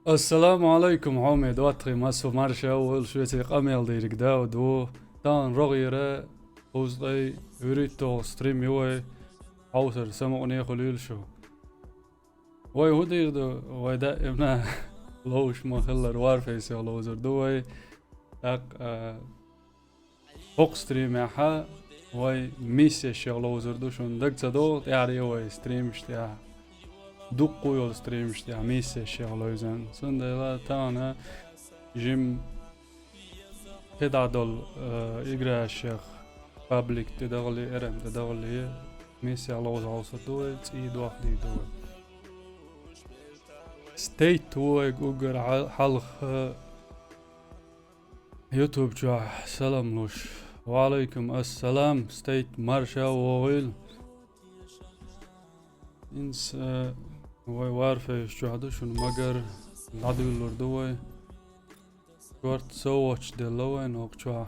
السلام عليكم عمي دواتري ماسو مارشا والشويتي قاميل ديرك داودو دان رغيرة وزدي يريتو ستريم يوي عوسر سمعني خليل شو واي هدير دو واي دائما لوش ما خلر وارفيس يا لوزر دوي اق فوق ستريم يحا واي ميسي شغلوزر دو شون دقت دو تعري واي ستريم شتيا دقو يول ستريم شتيا ميسي شغلوزن سندلا تانا جيم كدا دول إجرا الشيخ بابليك تدغلي إرم تدغلي ميسي علوز عوصة دوي تسيد واحدي دوي ستيت توي جوجر حلق يوتيوب جاح سلام لوش وعليكم السلام ستيت مارشا وويل إنس وي وارفة شهدو شنو مجر نعدو اللوردوي كورت سووش دلوين وقتوا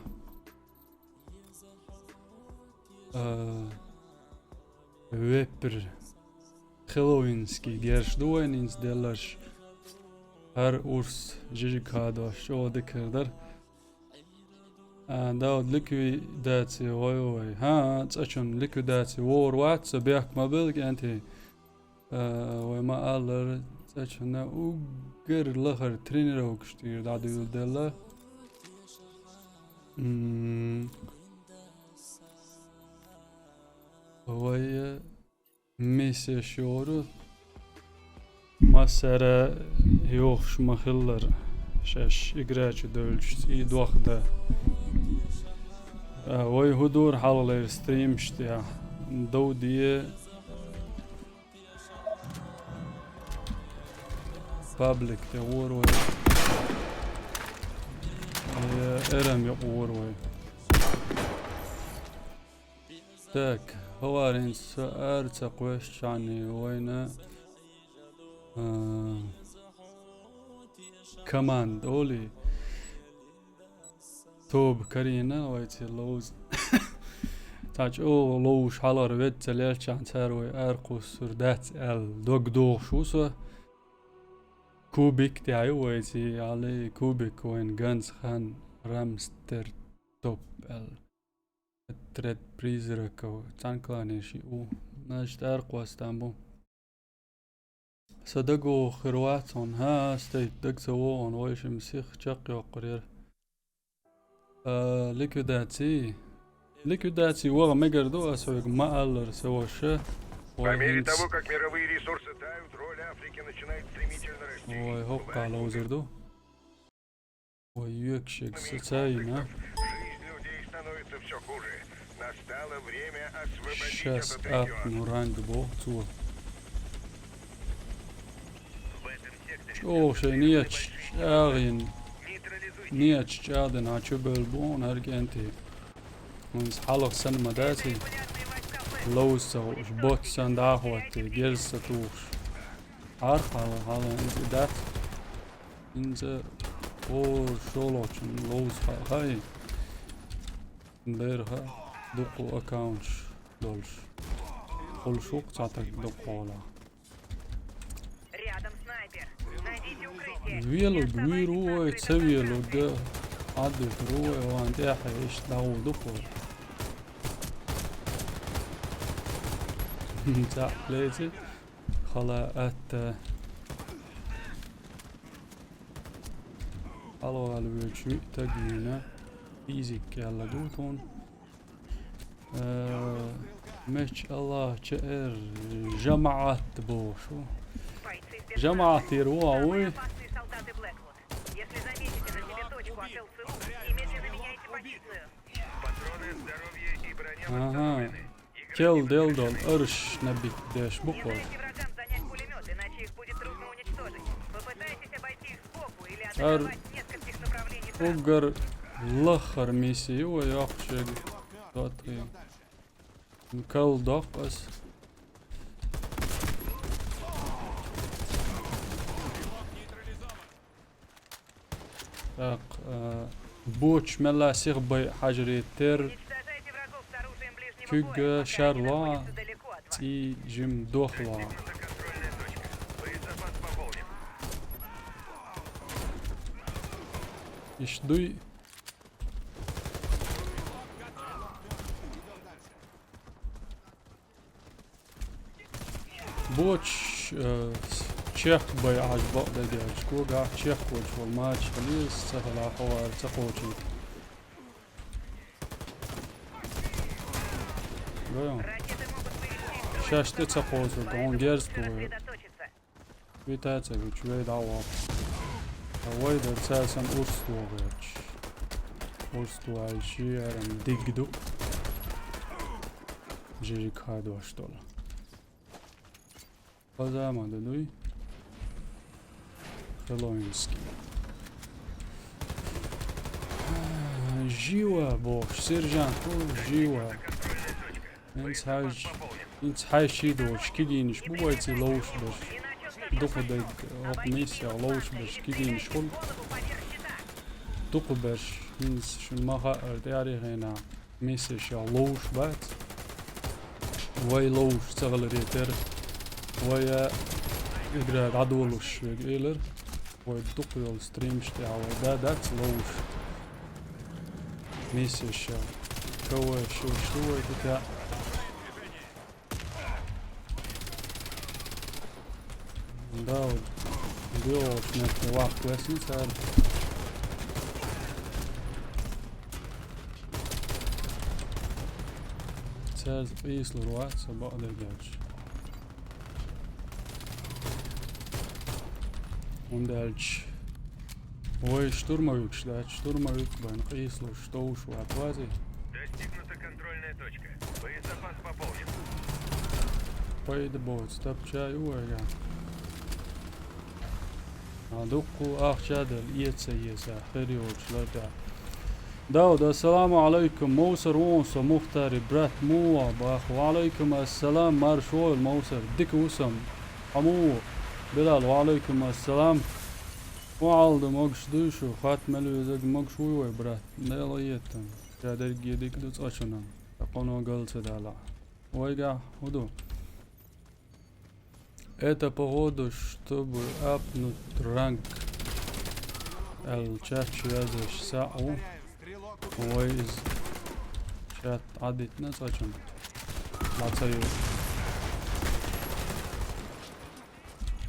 ويبر خلوينسكي جيرش دوين إنس دلش هر أورس جيجي كادو شو دكردر داود ليكويداتي وي ها تأشن ليكويداتي وور واتس بيحك ما بلك أنتي وي ما ألر تأشن وقر لخر ترينر وكشتير دادو يلدلا وي ميسي شورو مسألة يوخش مخلر شاش إجراج دولش إيد واحدة وي هدور حال ستريم شتيا دودية بابليك تغور وي إرم يقور وي تاك هوارين سؤال تقويش يعني وين كمان دولي توب كارينا ويتي لوز تاج او لوش حالر ويت تليل شان تاروي ارقوس سردات ال دوغ دوغ شوسو كوبيك تاعي ويتي علي كوبيك وين غانز خان رامستر توب ال تريد بريزركو تانكلاني شي او ناشت ارقوس تامبو صدقوا خرواتون ها ستيت دق سوون ويش مسيخ شقي وقرير ликвидации وغا مقردو أسويق ما ألر سواشا По мере того, как мировые ресурсы тают, роль Африки начинает стремительно расти. وي هوقع لوزردو وي يكشك ستاينا Жизнь людей становится все хуже. Настало время освободить شاس этот اب регион. نوران دبو تو В этом секторе شو شي نيتش شاغين нейтрализуйте. نيتش جادن عشبل بون هرجنتي منز حلق سن مداتي لوسو جبوت سن داخوتي جلسة توش عارف على انت دات انت او شولوچن لوز هاي نديرها دقو اكاونتش دولش كل شوق تعطيك دقولا Рядом снайпер. Найдите укрытие. ويلو دويرو تسويلو ده عدو روي وانت ايش داو دقو تاع ليتي خلاءات الو الويتشي تقنينا فيزيك يلا دوتون مش الله شعر جماعات بوشو Бойцы جماعة يروعوي опасные солдаты Блэквуд. Если заметите на себе точку от ЛСУ, немедленно меняйте позицию. Патроны, здоровье и броня ага восстановлены. كل ديلدون قرش نبي داش Не بقول дайте врагам занять пулемет, иначе их будет трудно уничтожить. Попытайтесь обойти их сбоку или Ар- атаковать с нескольких направлений сразу. وقر الاخر ميسي وياخشق دوتري كل دقس так بوش ملا سيغبي حجري تير Уничтожайте врагов с оружием ближнего كيغ боя, пока они شارلا находятся далеко от вас. تي جيم دوخلا Контрольная точка. Боезапас пополнен. Ишдуй. Боч чех бай аж бақда деш. Кога чех боч вол матч валис сахала хавар цахочи. Гоем. Ракеты могут вывести из строя. Шашты цахозу, он герску. Сосредоточиться. Витается, чувей дава. Away der cēlsim uzstūvēč. Uzstūvēči eram digdu. Žiži kādoštola. Pazēmā deduj. Heloinski. Жива, boš, seržant, жива. Ints haishīdoš, kidīniš, buvaicī laušbaš. Dopadeg op misijā laušbaš, kidīniš hol. Голову поверх щита. Dopabaš, ints šun maha ar teārīhēnā misijā laušbēc. Vai lauš cegalirieter. Vai igrēd adoluš ilir. Vai dopajol streamštā, vai that's lauš. Misijā. Kavai šuvai tutā. Daudz bioloģi neko vārtu es necēru. Cērs īslu rots, abādēgāč. Un dēļ ой, штурмовик, да, штурмовик, бан, īslu štoуšu vārtu vāzī. Достигнута контрольная точка. Боезапас пополнен. Paida bots, tapčā jūgā. Dukku ahčādēl iecējiesā, periods latā. Daud, assalamu alaikum, Mousar Wonsa, Muhtari, Brat Mua, Bach, wa alaikum assalam, Marshoil, Mousar, Dik Usam, Amu, Bilal, wa alaikum assalam. وعالد ماكش دوشو خاتم الوزاق ماكش ويوي برات نيلا يتم جادر جيديك دوت أشنا تقونو قلت دالا ويقع هدو Это погода, чтобы апнуть ранг الشات شوازش ساعو ويز شات عدت ناس أشنا لا تسيو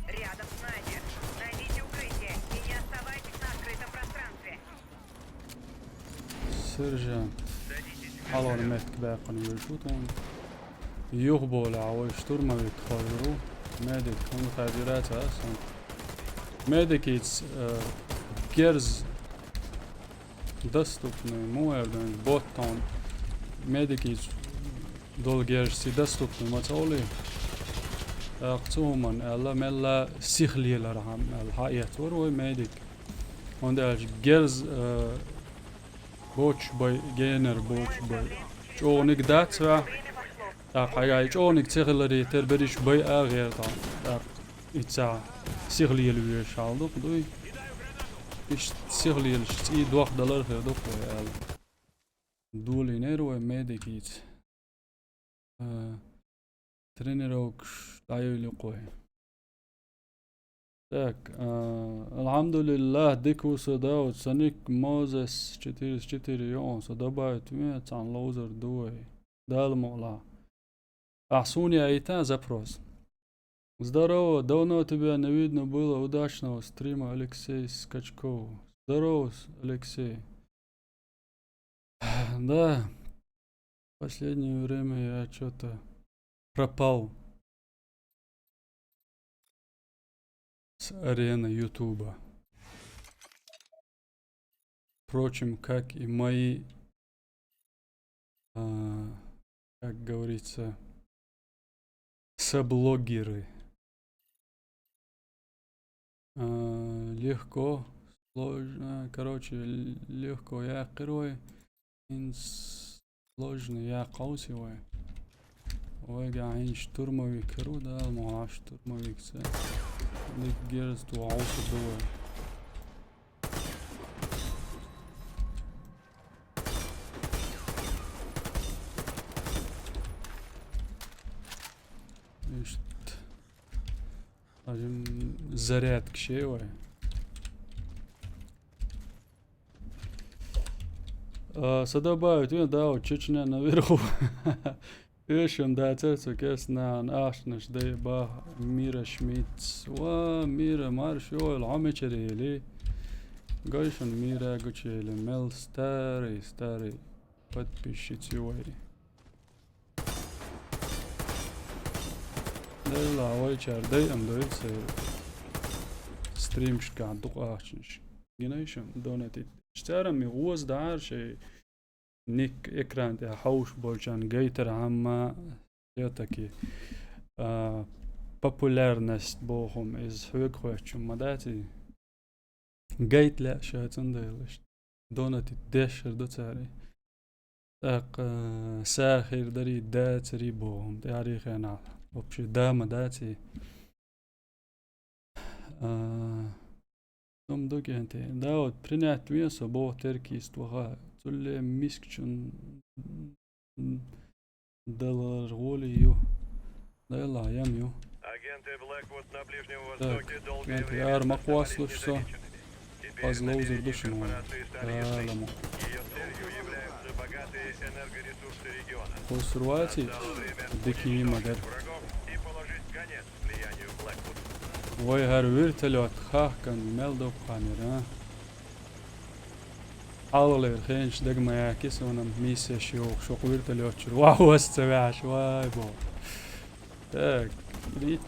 Рядом снайпер. Найдите укрытие и не оставайтесь на открытом пространстве. سرجان حالا متك باقن يشوتون يغبول عوي شتورما يتخيرو ميديك هم خادرات أصلا ميديك يتس جيرز доступны موردن بوتون ميديك يتس دول جيرز доступны متولي أقصوهم ألا ملا سيخلي لرهم الحقيقة وروي ميديك وندالج جيرز Boch by Gainer Boch by Jonik Datswa. Tak, hij Jonik Zerleri ter Berish by Agerta. Tak, iets Sirliel weer schaal op doei. Is Sirliel is $2 op el. Doel in Ero en medic iets. Trainer ook daai kooi. Так, алхамдулиллах, дику садау, цаник Мозес 404 он добавит мне цан лозер дуэй. Дал мола. Асуня Айта запрос. Здорово, давно тебя не видно было удачного стрима, Алексей Скачков. Здорово, Алексей. Да, в последнее время я что-то пропал с арены Ютуба. Впрочем, как и мои, как говорится, соблогеры. Легко, сложно, короче, легко я герой, сложно я قوسي وقاعدين штурмовик كرودا ما штурмовик سا ليك جيرز تو عوص الدول اشت لازم زرعت كشيوه Så добавить, да, вот Чечня наверху. Ишен, да, церцу кесна, ашнаш, да, ба, мира шмиц, ва, мира марш, ойл, амечерели. Гайшен, мира, гучели, мел, старый, старый. Подпишите его. Да, ой, чар, да, амдуется. Стримш, кан, тухашнш. Генайшем, донатит. Штарам, ми уз, да, шей. نيك إكران تاع حوش بولشان جيتر عما يتكي populärness بوهم إز hög خوش ما داتي جيت لا شاتن ديلش دونت الدشر دو تاري تاق ساخر دري داتري بوهم تاريخ أنا وبش دام داتي نم دو كنتي داود برينات ويسو بو تركي استوها تولي ميسكشن دلار غولي يو دايلا يام يو Агенты Blackwood на Ближнем Востоке долгое كانت время يار مقوى оставались слушسо незамеченными. Теперь Пазлоузер намерения душину корпорации стали ясными. Аламо Ее целью являются богатые энергоресурсы региона. Консервати Настало время دكي مدر врагов и положить конец влиянию Blackwood. وي هر ويرتلوت خاه كان ميلدو بخامير حاول خينش دقما يا كيسونا ميسا شيوخ شوق ويرتلوت شر واو استبعش واي بو تاك ريت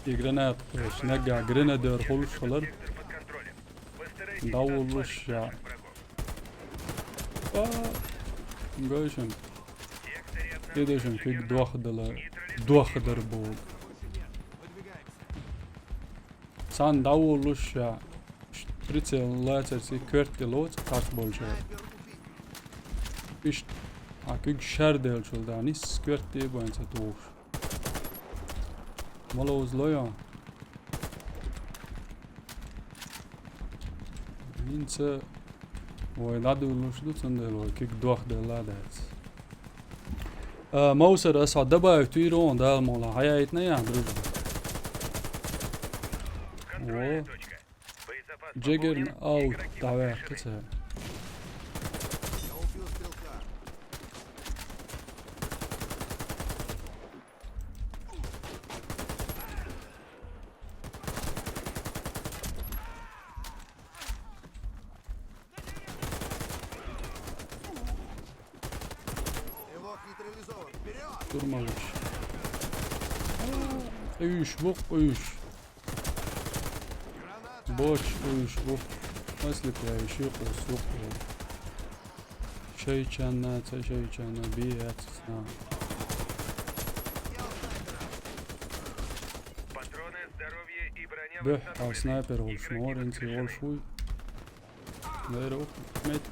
يجرنات قوش نقع جرينادر خلوش خلر Сектор под контролем. Постарайтесь داول ослабить وش يا наших врагов. قوشن В секторе كيدوشن فيك обнаружен دوخدلا нейтрализующий دوخدر بول سان داول وش يا بريتسل لاتر سي كورتي لوت قاش بولشا إيش أكيد شردل شو داني سكورتي بوين ستوش مالوز لويا إنسى ويلادو لوش دو تندلو كيك دوخ دلادات موسر أصعد دبا يتيرون دال مولا حياتنا يا درجة контрольная точка. Боезапас جيجر пополнен, أوت игроки تعبان воскрешены. كتير Стрелок нейтрализован. Вперед! durmamış. Uyuş bok uyuş. Граната! Boş uyuş bok. Nasıl koyuş yok yok. Şey çanna şey çanna bir yatsına. Патроны, здоровье и броня Böh al восстановлены. sniper olmuş. Игроки Orange воскрешены. olmuş. Ver ok. Met.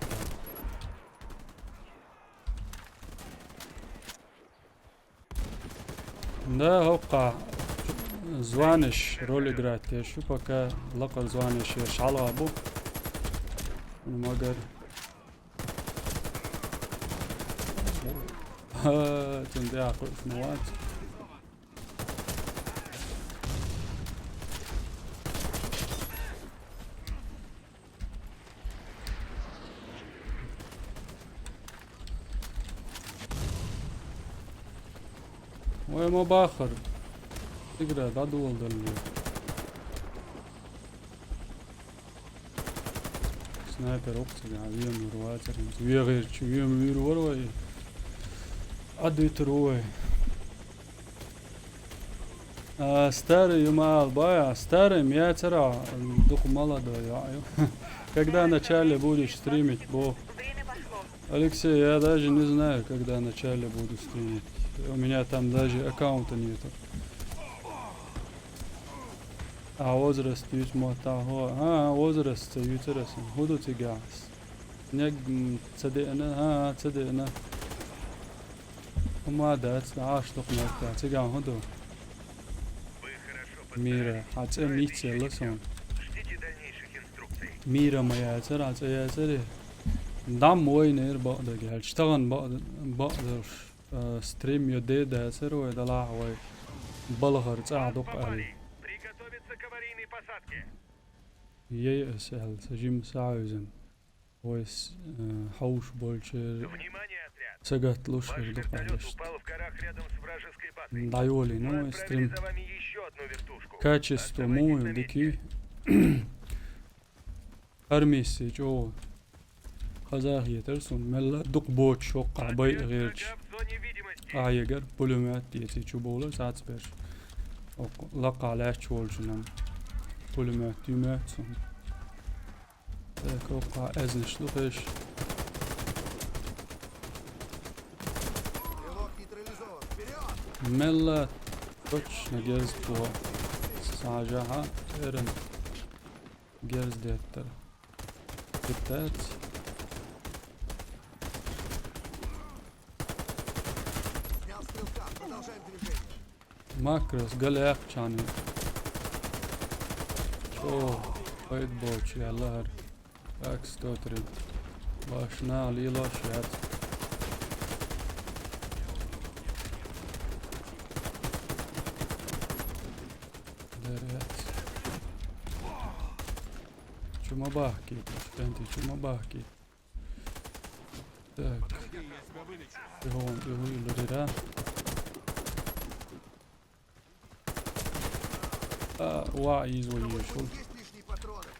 Да, هوقع زوانش رول играть. شو пока لقى زوانش يشعل أبو. المجر. ها تندي عقل نوات. وما باخر تقرا دا دول دل سنايبر اوكس ويم رواتر ويا غير شو ويم وروي ادي تروي старый юмал бая старый я тера дух молодой когда вначале будешь стримить бо Время пошло. Алексей, я даже не знаю, когда вначале буду стримить. У меня там даже аккаунта нету. А возраст возраст интересен. Худу тигас. Нег цадена, цадена. وما دات عاشق نكتا تيجان هدو Вы хорошо ميرا حتى ميتي لسون ждите дальнейших инструкций. ميرا ما ياتر حتى ياتر دام وينير بقدر قال اشتغل بقدر ستريم يدي داتر ويدلع وي بلغر تعدق قال Приготовиться к аварийной посадке. ييأس سجيم سعوزن Ось хауш больше Внимание, отряд! сагатлуш Ваш вертолет духалешт. упал в горах рядом с вражеской базой. Дайоли, Мы ну, отправили стрим за вами еще одну вертушку. качество Оставайтесь на мою, месте. дики. Армиси, чо. Казах yetersun. Mella duq boç şok qabay Отряд gherch. врага в зоне видимости. Ayegar pulumat yeti çubuğla sats ber. Laqala çolçunam. Pulumat yumatsun. Koqa aznishlu qish. Стрелок нейтрализован. Вперед! Mella точно gerz bu. Sajaha erin. Gerz detler. Bittat. Снял стрелка. Продолжаем движение. Makros galak çani. Ço. Bayt boç yallar. Akstotri. Başna lila şat. Deret. Чума бахки. Пенти чума бахки. Так. Бегом, бегу, лорира. Вай, извоюшул. Есть лишние патроны.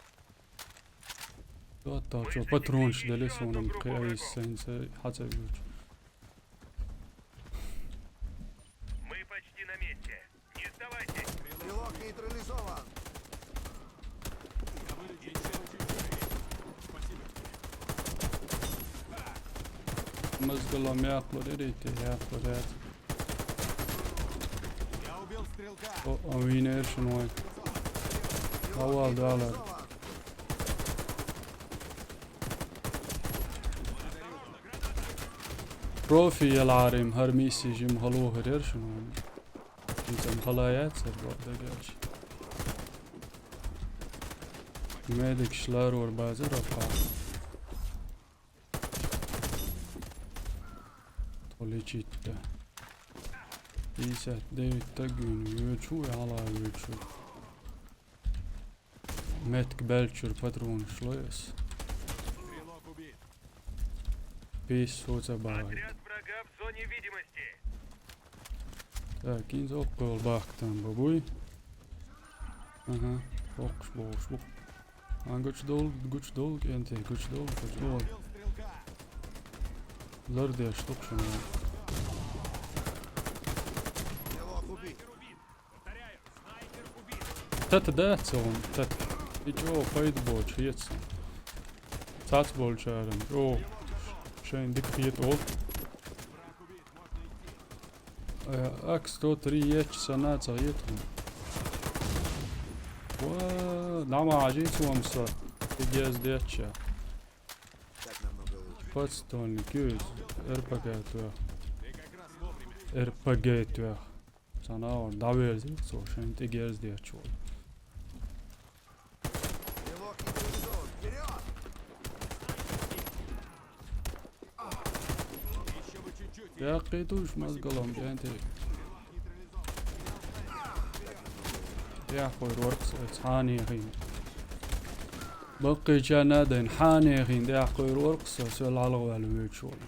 Hatta çok patron şideli sonum kıyayız sense hatırlıyor. Мы почти на месте. Не сдавайтесь. Стрелок нейтрализован. Mızgılam yaklar eriydi yaklar et. Я убил стрелка. O avine şunu oy. Hava dağlar. Нейтрализован. Profi yalarim her mesajım halı herer şunu oy. İnsan halayat ser bu arada gerçi. Medik işler var bazı rafa. Toli çitte. İsat David'de günü şu yala şu. Metk belçur patron şloyes. Стрелок убит. Pis soca bağlı. Отряд врага в зоне видимости. Так, inz okul baktım babuy. Aha, boş bu. Güç dol, ente güç dol. Убил стрелка. Lar değiştik şunu. Стрелок убит. Tat da son, tat. Hiç o paydı boş, yetsin. Tat bol çağırın. O, şeyin dikkat ol. Aks to 3 yeç sana çayetun. Nama acı çuamsa. Gez deçe. Так намного лучше. Подстольник, göz. RPG tuya. RPG tuya. Sana or da verdi. So şimdi gez deçe ol. Стрелок нейтрализован. Вперед! Еще бы чуть-чуть. Ya qeytuş mazgalam bente. Ya khoy works tsani hin. Baqi janadan hani hin ya khoy works sol ala wal wechol.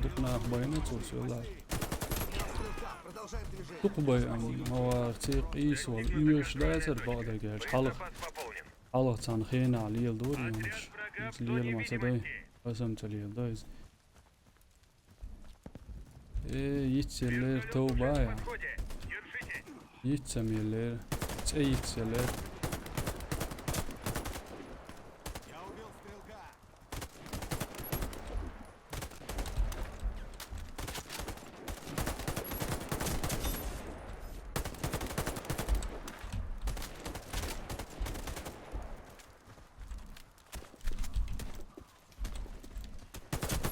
Dukna bayna sola. Стрелка. Продолжаем движение. Tuqbay am mawartiq iswal üyeş dazer baqda gel. Halıq Запас пополнен. Allah tan khina liyel dur Отряд yemiş. врага в Liyel зоне masaday. видимости. Qasam çaliyel dayız. Yitseller tövba ya. Подходе. Держите. Yitsemeyeller. Yitseler. Я убил стрелка.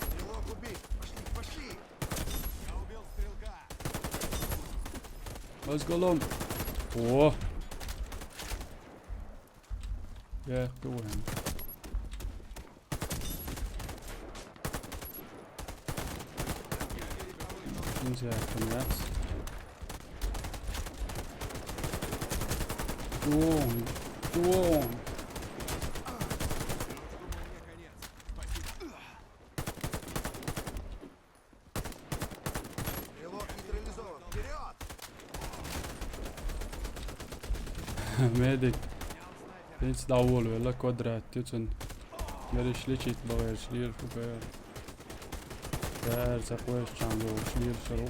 Стрелок убит. Пошли, пошли. Я убил стрелка. Mazgalom. Oh. Ja, go hem. Neyse yaptım ya. Doğum. ميديك تنس داول ولا كوادرات تيتن مريش ليشيت بغير شلير فوكير دار سقويش جانلو شلير شرو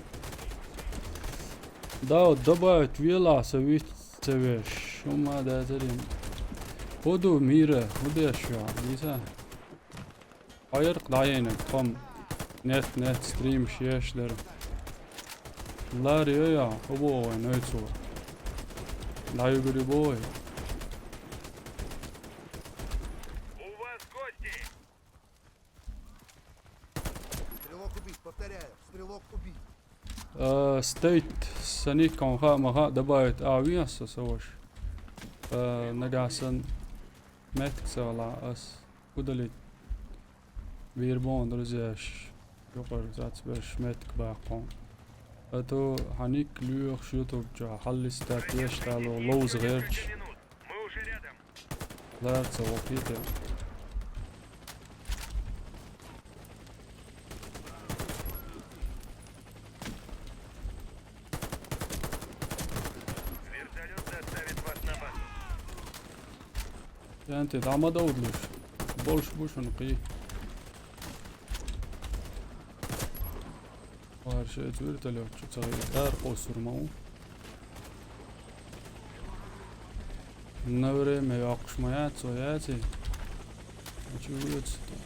داو دبا تويلا سويت سويش شو ما دازرين هدو ميرة هدو يشوع ليسا hayır dayayın tam net stream şişler lar ya bu oyun öyle dayı gibi bu oyun У вас гости! Стрелок убит, повторяю. Стрелок убит. state sani kanka maha dabayt aviya savaş nagasan metik sala as kudalit bir bondruz yaş yukarı zatbeş metik bakon اتو هنيك لوخ شوتوب جا حل استاتيش تالو لوز غيرش минут. Мы уже рядом. لا تصوقيته Вертолет доставит вас на базу. انت دعما دودلوش بولش بوش نقي وهر شيء تورتلو شو تصغير كار قوسر مو نوري ما يعقش ميات صوياتي شو يتسطى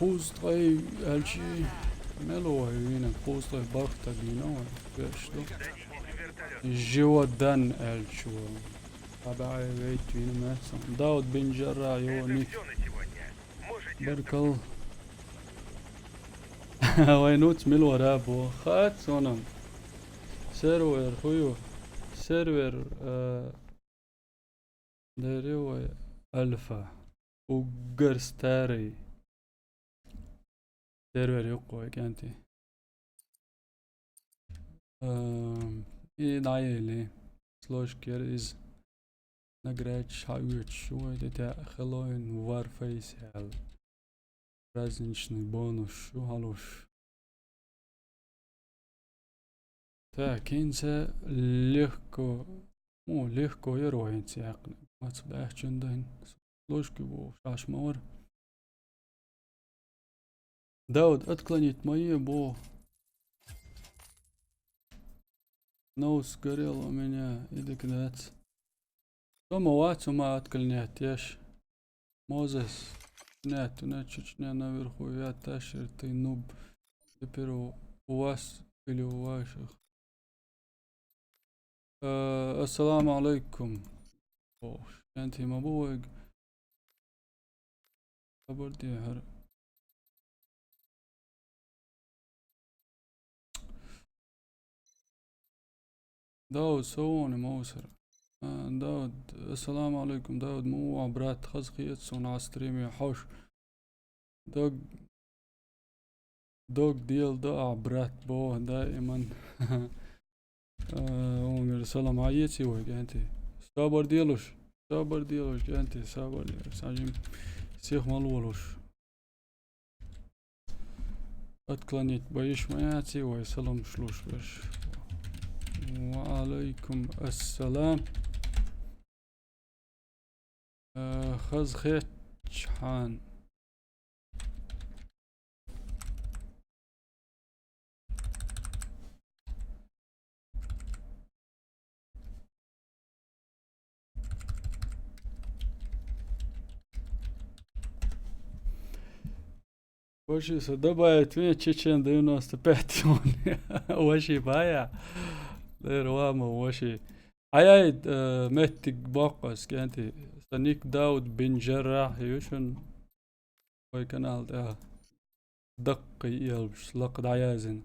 قوس طيب هالشي ملو هينا قوس طيب بارتا بينو بيشتو جوا دان الشو طبعا بيت فينا مثلا داود بن جرا Это يونيك все на сегодня. Можете بركل وينوت ميل ورابو خات سونم سيرفر خويو سيرفر داريو الفا وقرستاري سيرفر يقوى كانتي اي دايلي سلوش كير از نقراتش هايوش شو ده خلوين وار فيسال праздничный бонус شو هالوش так инсе легко легко يروين سياقنا ما تصبح جندين ложки بو шашмавар داود отклонить мои бо нос горел у меня иди кидать дома ватсу ма отклонять яш Мозес нет, чечня наверху, я тащер, ты нуб. Теперь у вас или у ваших. Ассаламу алейкум. Анти мабуэг. Аборди хар. داود سووني موسر داود السلام عليكم داود مو عبرات خزقيت صنع ستريمي حوش دوغ ديال دا عبرات بو دائما ونقول السلام عليكي وهيك انتي صابر ديالوش انتي صابر ديالوش ساجم سيخ مالولوش отклонить боишь мояти وي سلام شلوش باش وعليكم السلام خز خيت شحان وشي صدبت من تشيشن 95 وشي بايع ليروام وشي عيد متك باقس كانتي سنيك داود بن جراح يوشن وي كانال ده دق يلبش لقد عيازن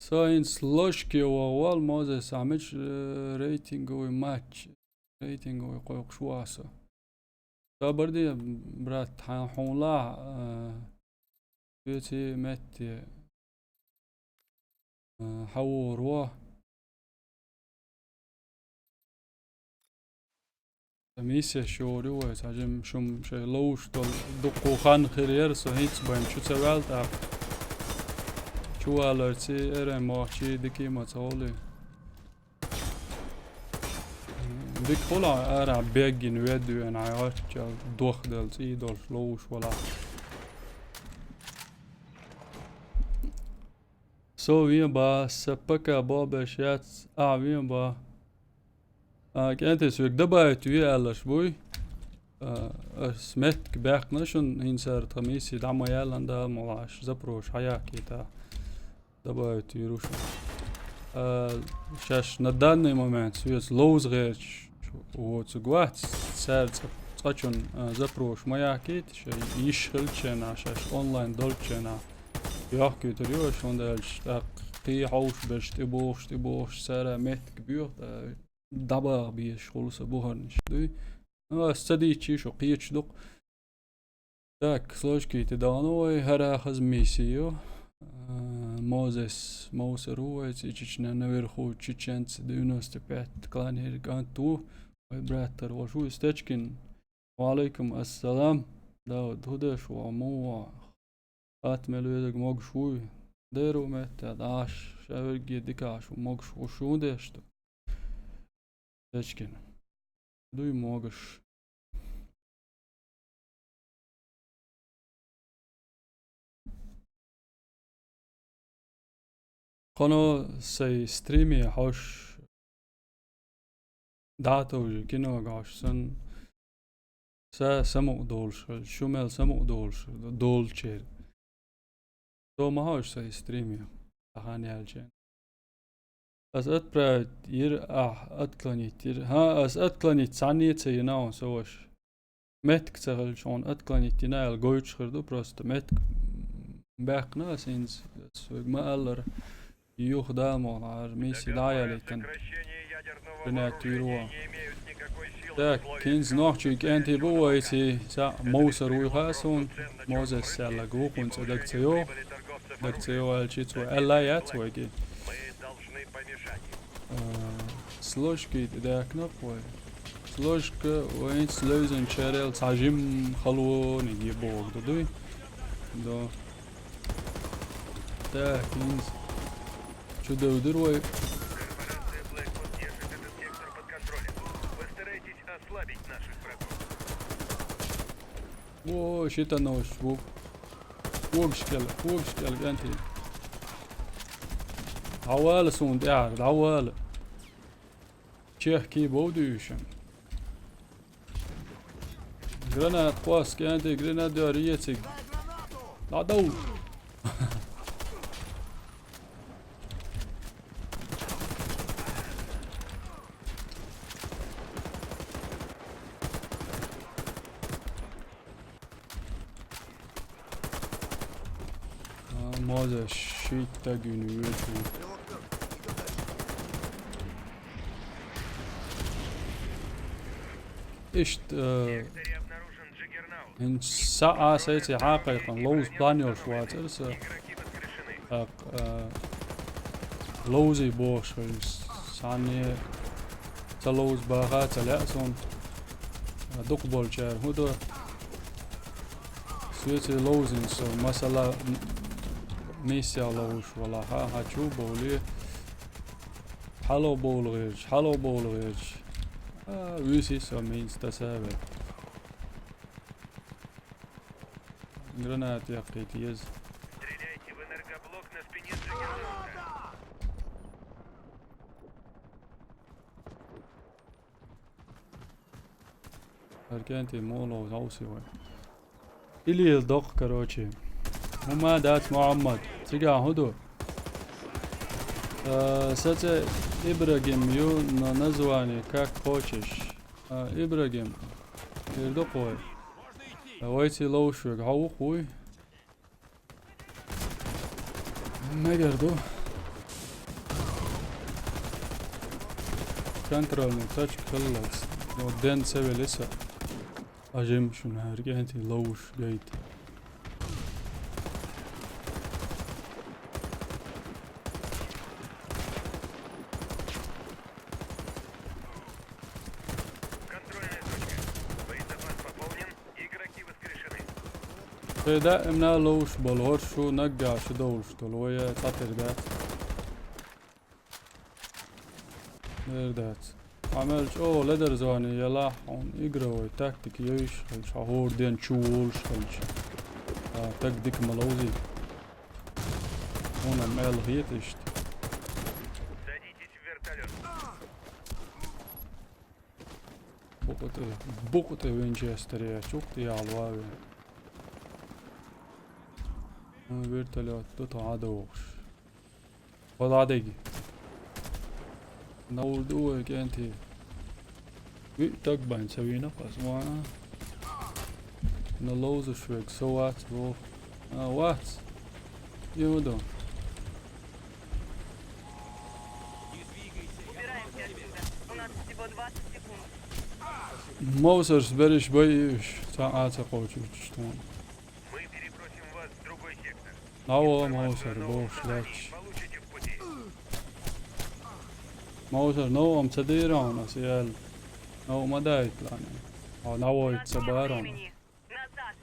ساينس لوشكي ووال موزس عملش ريتنج وماتش ريتنج ويقوق شواسه بردي برات حولا بيتي متي حور ميسي شوري ويساجم شم شي لوش دول دقو خان خير سو هيتس بايم شو تسوالت شو الارتي ارم ماچي دكي ما تولي ديك خلا ارا بيجن ويدو ان عياش دوخ دل تي دول لوش ولا سو وين با سبكا بابا شات وين با كانت سوق دبا توي الاش بوي سمت كباق نشون هنسر تميسي دعما يالان دا ملاش زبروش حياكي تا دبا توي روش شاش نداني مومنت سويس لوز غيرش وتسقوات سارت تقشون زبروش مياكيت شي يشغل چنا شاش اونلاين دول چنا يحكي تريوش وندالش قي حوش باش تبوش سارة مت كبير دبا بيش خلص بوهرنش دوي استدي تشيشو قيتش دق так сложки тедановой хара хазмисио Мозес Моусеруец и Чечня наверху чеченцы 95 кланер ганту мой брат Рожу Стечкин وعليكم السلام داود هدش وعمو أتملو مog شوي ديرو مت داش شاورجي ديكاش ومog شو دشتو Stečkin دوي موغش خانو سي ستريمي حوش داتو كينو غاش سن سمو دولش شمال سمو دولش دولچير تو ما هوش سي ستريمي اغاني الجن از اتبرد ير اتكلانيت ير ها از اتكلانيت سانيت يناو سوش متك تغل شون اتكلانيت يناو الجويتش خردو بروست متك باقنا سينز ما ألر يوخ دامون عار ميسي دايا لكن بنات يروى так كينز نوحشي كانتي بويتي سا موسر ويخاسون موزس سالا غوخون تدكتيو دكتيو الشيتو الا ياتوغي سلوشكي داكنا قوي سلوشكا وين سلوزن شارل تعجم خلوون يجيبوك دوي دو так كينز شو دودروي Корпорация Blackwood держит этот сектор под контролем. Постарайтесь ослабить наших врагов. وو شيتا نوش ووكشكال انتي عوال سوند قاعد عوال تشيخ كيبوديشن جرانات قواس كانتي جرانات داريتك لا دو ماذا شيتا جنويتو إيش В секторе обнаружен Джиггернаут. إن ساعة سيتي حقيقة لوز بلانيو شوات إرسا Игроки воскрешены. لوزي بوش ثانية تلوز باغا تلأسون دوك بولشار هدو سويتي لوزين سو مثلا ميسيا لوش ولا ها هاتشو بولي حلو بولغيج ويسي سو مينز تسابق гранат يقيت يز Стреляйте в энергоблок на спине Джиггернаута. هركانتي مولو زوسي وين إلي الدق كروتشي هما دات محمد تيجا هدو ساتي إبراهيم يو نزواني كاك خوشش إبراهيم يردو قوي ويتي لوشوك هاو قوي ما يردو كنترول تاتش خلص ودين سوي لسه أجيم شو هرجعتي لوش جيت Контрольная точка دائما لوش بالهرشو نقع شو دولش دولوية تطر دات دات عملش او لدر زاني يلاح اون اقروي تاكتيك يش خلش هور دين شولش خلش تاكتيك ملوزي هنا مال هيتشت Садитесь в вертолет. بوقت وينشستر يا شوقت يا الواوي فيرتلات تطع عدوش وضع دقي نول دوك انتي تقبع نسوي نفس وانا نلوز شويك سوات بو وات يودو Убираемся отсюда. У нас всего 20 секунд. موسرس برش بيش ساعات قوتش Мы перебросим вас в другой сектор. هوا Информацию о موسر новом بوش задании لاتش получите в пути. موسر نوم تديرون اسيال نو ما دايت لاني او У نويت нас мало سبارون времени. Назад.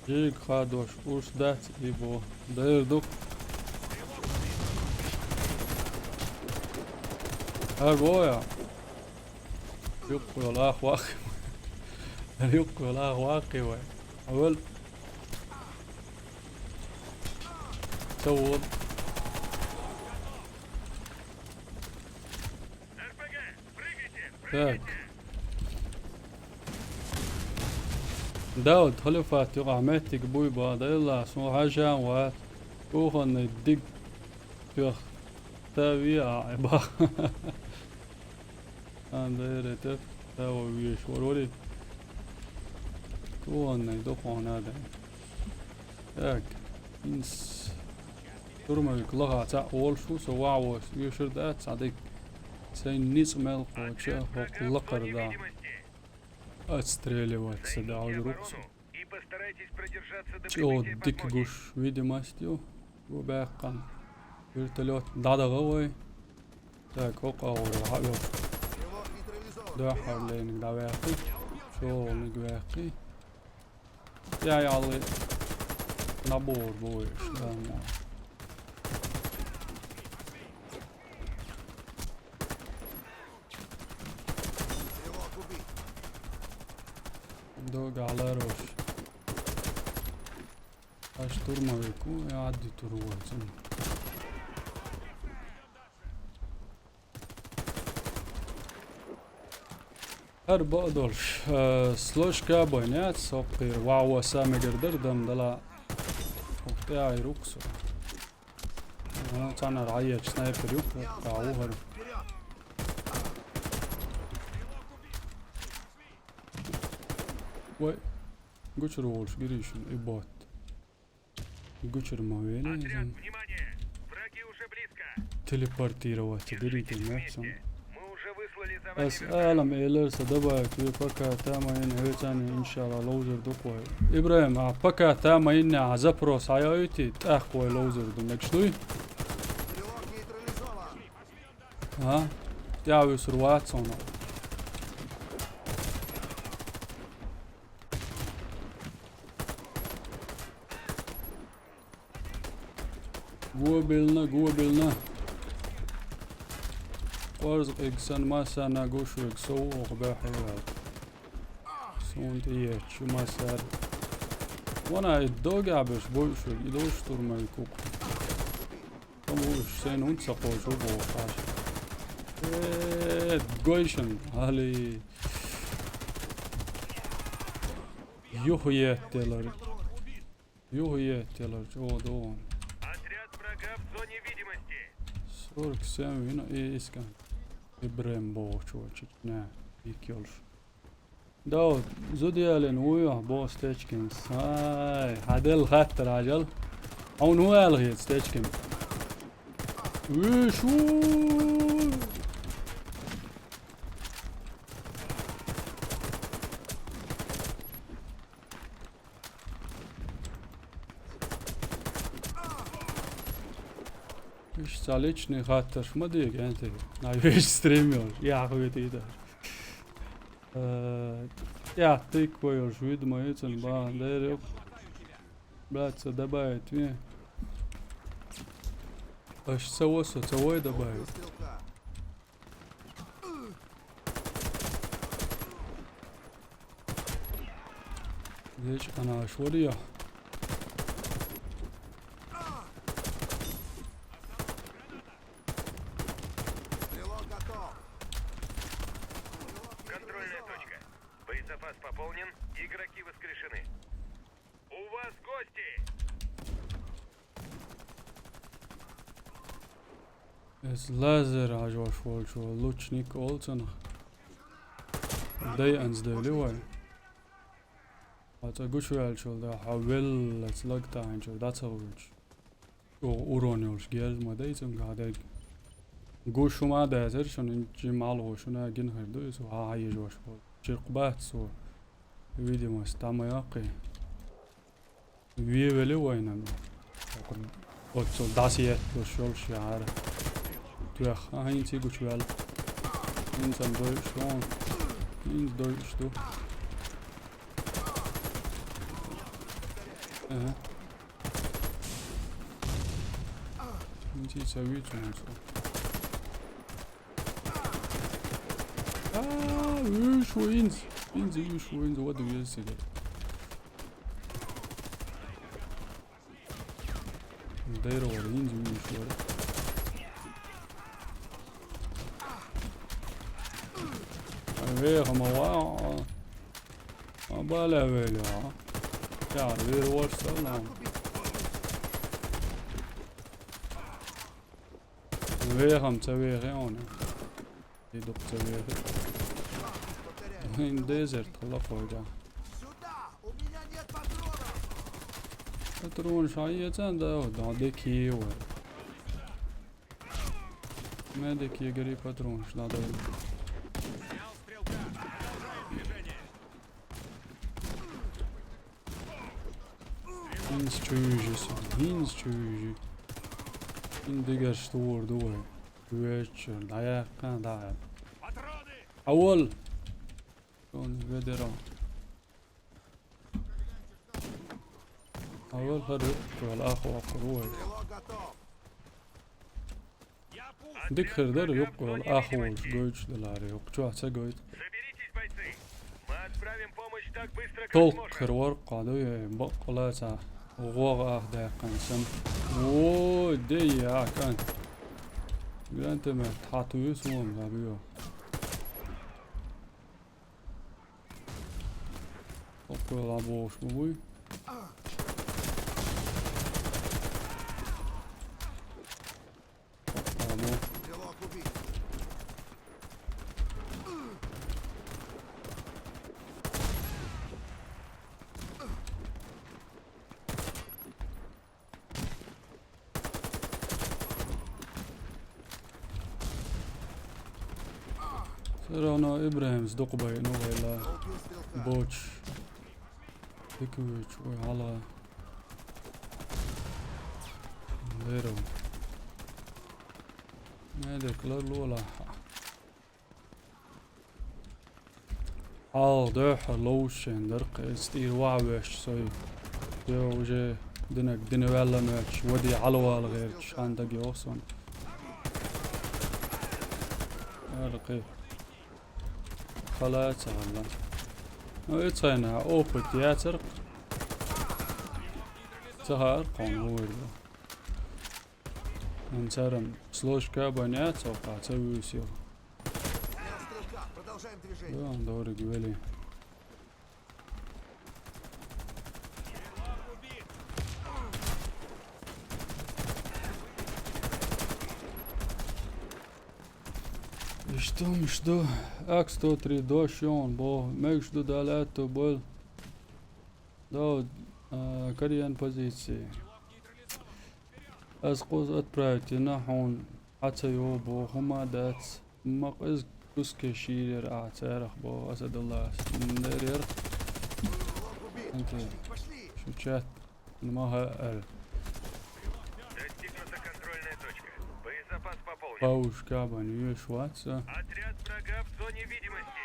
جيك خادوش اوش دات ايبو داير دوك هربويا يقوي الاخ واخي يقوي الاخ واقي وي اول سول РПГ, прыгайте, Так. прыгайте. داود خلفات يقع ماتك بوي بعد يلا سو حاجة وات كوخن يدق فيخ تاوي عبا أنا داير تف تاوي ويش وروري كوخن يدقون هذا تاك إنس ترمى يقلقها تا أول شو سوا عوش يشر دات صديق سين نيس مال قوتشا Врага в وقلقر зоне دا видимости. отстреливать сюда Займите руксу оборону и постарайтесь продержаться до Чё, прибытия дик подмоги. гуш видимостью وباقا вертолет دادغوي так وقاور حبيب Стрелок нейтрализован. ده حوالين دواقي شو نقواقي يا يالي نبور بويش دانا Стрелок убит. دوق على روش اشترمويكو يعدي ترواتن هربا دولش سلوشكا بوينات سوقير واو سامي قردردم دلا وقتاعي روكسو انا تانا رعيش سنايبر يوكو قاوهر Вперед! وي قشر وولش قريشن إبات قشر مويلي Отряд, زين внимание! Враги уже близко. تليبورتيروات قريتي Держитесь نفسهم вместе. Мы уже выслали за вами بس вертолет. أعلم إيلر سدبا كي بكا تامين هيتاني إن شاء الله لوزر دقوي إبراهيم بكا تامين عزبروس عيايتي تأخوي لوزر دمك شلوي Стрелок нейтрализован. ها تعوي سروات صنع قوة بلنا وارزق إكسان ما سانا قوشو إكسو وقباحيات سون تيات شو ما سار وانا الدوق عبش بوشو يدوش ترمى يكوك تموش سين ونسا قوشو بوخاش قويشن هالي يوهيات تيلر جو دون Отряд врага в зоне видимости. 47 هنا ايه اسكن ابراهيم بوشوچ نه يكيولش داود زوديالن ويا بو ستيچكنز هاي هادل خط راجل او نو الغي ستيچكن وشو ايش столичный хаттер ما ديك انت نايش ستريمير يا اخوي تيدا Ja, такой уж видимо, этим бандеров. Братцы, добавить мне. Аж соусу целой добавить. Стрелка. Здесь она аж вот ее. Стрелок готов. Контрольная точка. Боезапас пополнен, игроки воскрешены. У вас гости! Es laser аж вошел, что лучник Олсен. Дай анздели вай. Это гушвел, что да, хавел, это лагтайн, что да цауч. Уронюш, герз мадайцем гадай. Гушу ما دازر شون اینجی مال وشونه گین هردو سو هایی جوش بود چرقبات سو ویدیو مستمع یاقی ولی واینم اوتسو داسیه دوشول شعر تو اخ این تی گوش ول این سم دوشون این دوش تو این تی سوی چون سو Üç wins. Binzi üç wins. What do you say? There var. Inzi üç var. Ve ama var. Ama level ya. Ya ver varsa lan. Ve ham تسويه ona. يدق تسويه. Повторяю. In desert خلاص فوجا. Сюда! У меня нет патронов! Патрон شاية ده داندكي و مدك يجري патрон что надо. Hinz чужи. Индигер штур дуэ. Вечер, да я да. أول شلون بدرا أول فرق والآخر أخروي Стрелок готов. ديك خردر يقوى الآخر جوج دلار يق شو أحسن جوج Соберитесь, бойцы! Мы отправим помощь так быстро, как طوق сможем. خروار قادوي بقلاتا وغوغ أخدا قنسم وو دي يا كان جرانت ما تحطو يسوم لابيو أقول لابوش مبوي Стрелок убит. سرانا إبراهيم صدق بينه ولا Убил стрелка. بوتش ديكويتش وعلى غيره ما ديكلر ولا حال دوح لوشن درق استير وعوش سوي جو جي دنك ولا ماتش ودي علوى الغير عندك يوصن ارقي خلاص والله اتسانا اوبت ياتر سهر قانون انسرم سلوشكا بنات سوقا تسويسيو Снял стрелка. Продолжаем движение. да دوري قبلي Что? Ак-103 дощ он бо мекшду далето был до карьян позиции. أسقط отправить نحون حتى يوبو هما دات مقز كسك شير أعترخ بو أسد الله ندير Стрелок убит. أنت Пошли. شو شات ما هقل Достигнута контрольная точка. Боезапас пополнен. باوش كابن يوش واتسا Отряд врага в зоне видимости.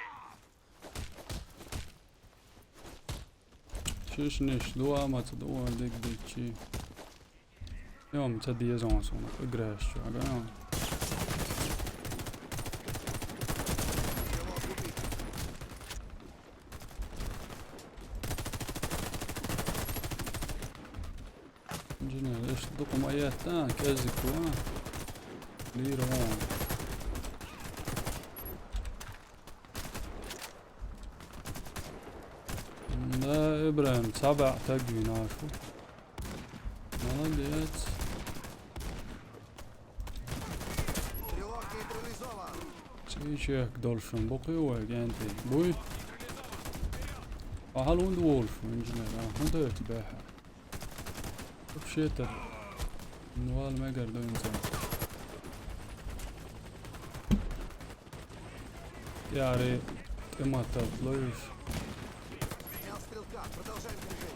شش نش دوا ما تدوا ديك ديك يوم تدي يزون صونك اقراش شو عقان Стрелок убит. جينا ليش دقوا ميات تان كازكوا ليرون لا ابراهيم 7 تقوي ناشو ما لقيت Стрелок нейтрализован. شيك دولفين بقي وجانتي بوي هالوند وولف انجينير هذا يتباهى بشيتر نوال ما يقدر ينزل يا ريت ما تطلعش Снял стрелка. Продолжаем движение.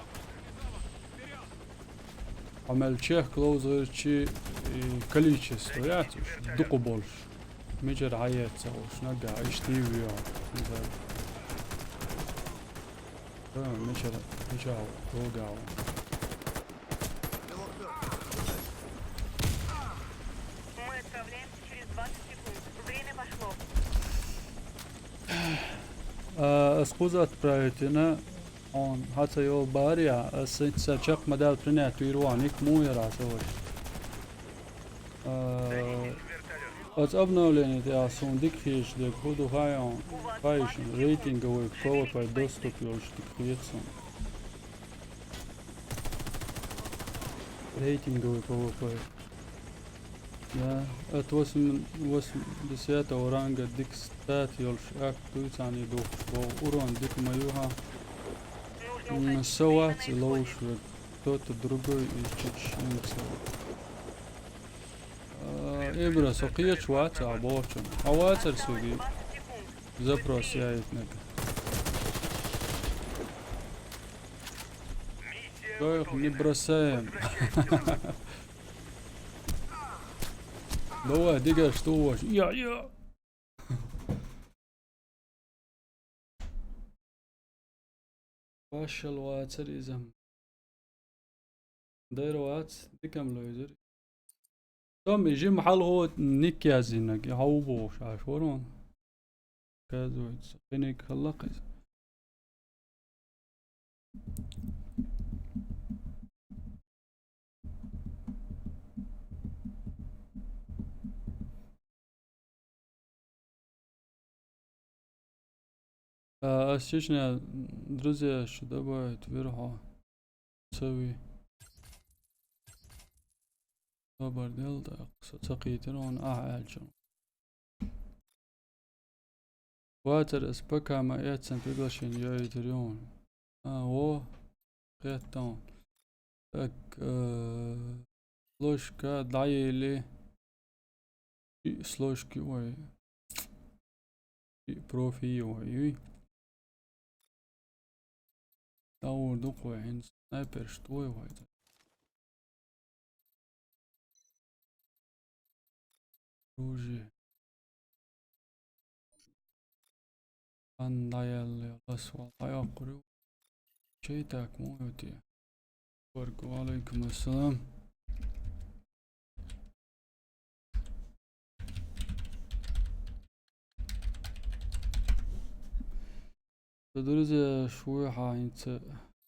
عمل чех клоузерчи количество яцуш дуку больше мечер аяца уж нага иштивио да мечер мечал рогал Стрелок мертв. Мы отправляемся через 20 секунд. Время пошло. اسقوز отправитина он حتى يو باريا سنتشق مدال برنات ويروانيك مو يراسوش От обновления диасон дикхиш дек худу хайон хайшн рейтинговый PvP доступ ёлштик хвецон. Рейтинговый PvP. Да, от 80 ранга дик стат ёлш ак туйцани дух бо урон дик маюха Нужно уходить. сават Время на лоуш исходе. кто-то другой из чеченцев. Ибра соқия чуаца абочон. Авацар суги 20 секунд. запрос яйтнек. Миссия Как не выполнена. бросаем. Возвращаемся назад. Давай, дига, что у вас? Я. Пашал вацар изам. داير واتس ديكم لويزر توم يجي محل هو نيك يازينك يهوبو شاشورون كازويت سقينيك خلقز Осечня, друзья, что добавить вверху تسوي خبر دلتا سقيترون أعالجون واتر اسبكا ما ياتسن بيغلشين يايتريون هو قيتون اك سلوشكا دعيلي سلوشكي وي بروفي وي دور دقوي عند سنايبر شتوي وايد روجي Andajal lasval ajakuru şeytak muoti. Vargu alaikum assalam. Друзья, швы хайнцы.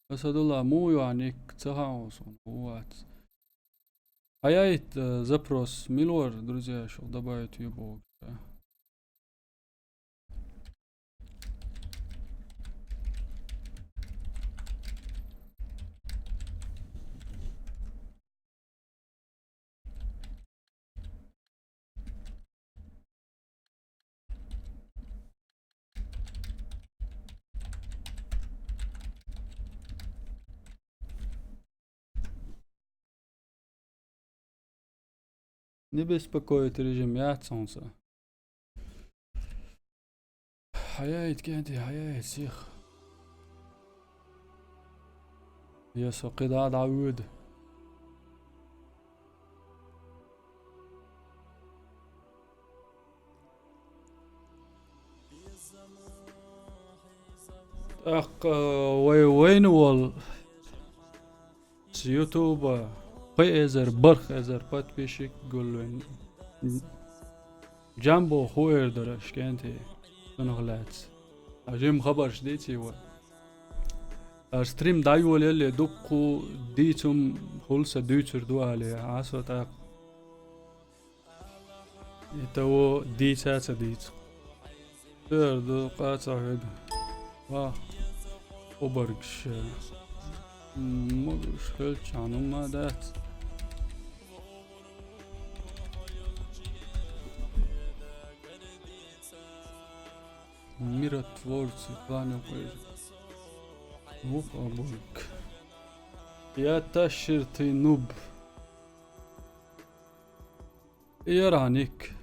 Асадулла муу яник цахаусон уат. Аяйт запрос милор, друзья, шел добавить ебок. Не беспокоит режим солнца. Хаяет кенти, хаяет сих. يسو قطعة عود. أخ وين وال с يوتيوب قيزر برخ ازر подписчик قولون جامبو خوير درش كانتي نغلات اجيم خبر جديتي و ستريم دايول اللي دقو ديتم خلص دوتر دوالي عصر تاق يتو ديتات ديت دو قاطع هيدا واه وبرقش مش خلش عنو ما دات миротворцы кланов وقبولك يا تشرتي نوب يرانيك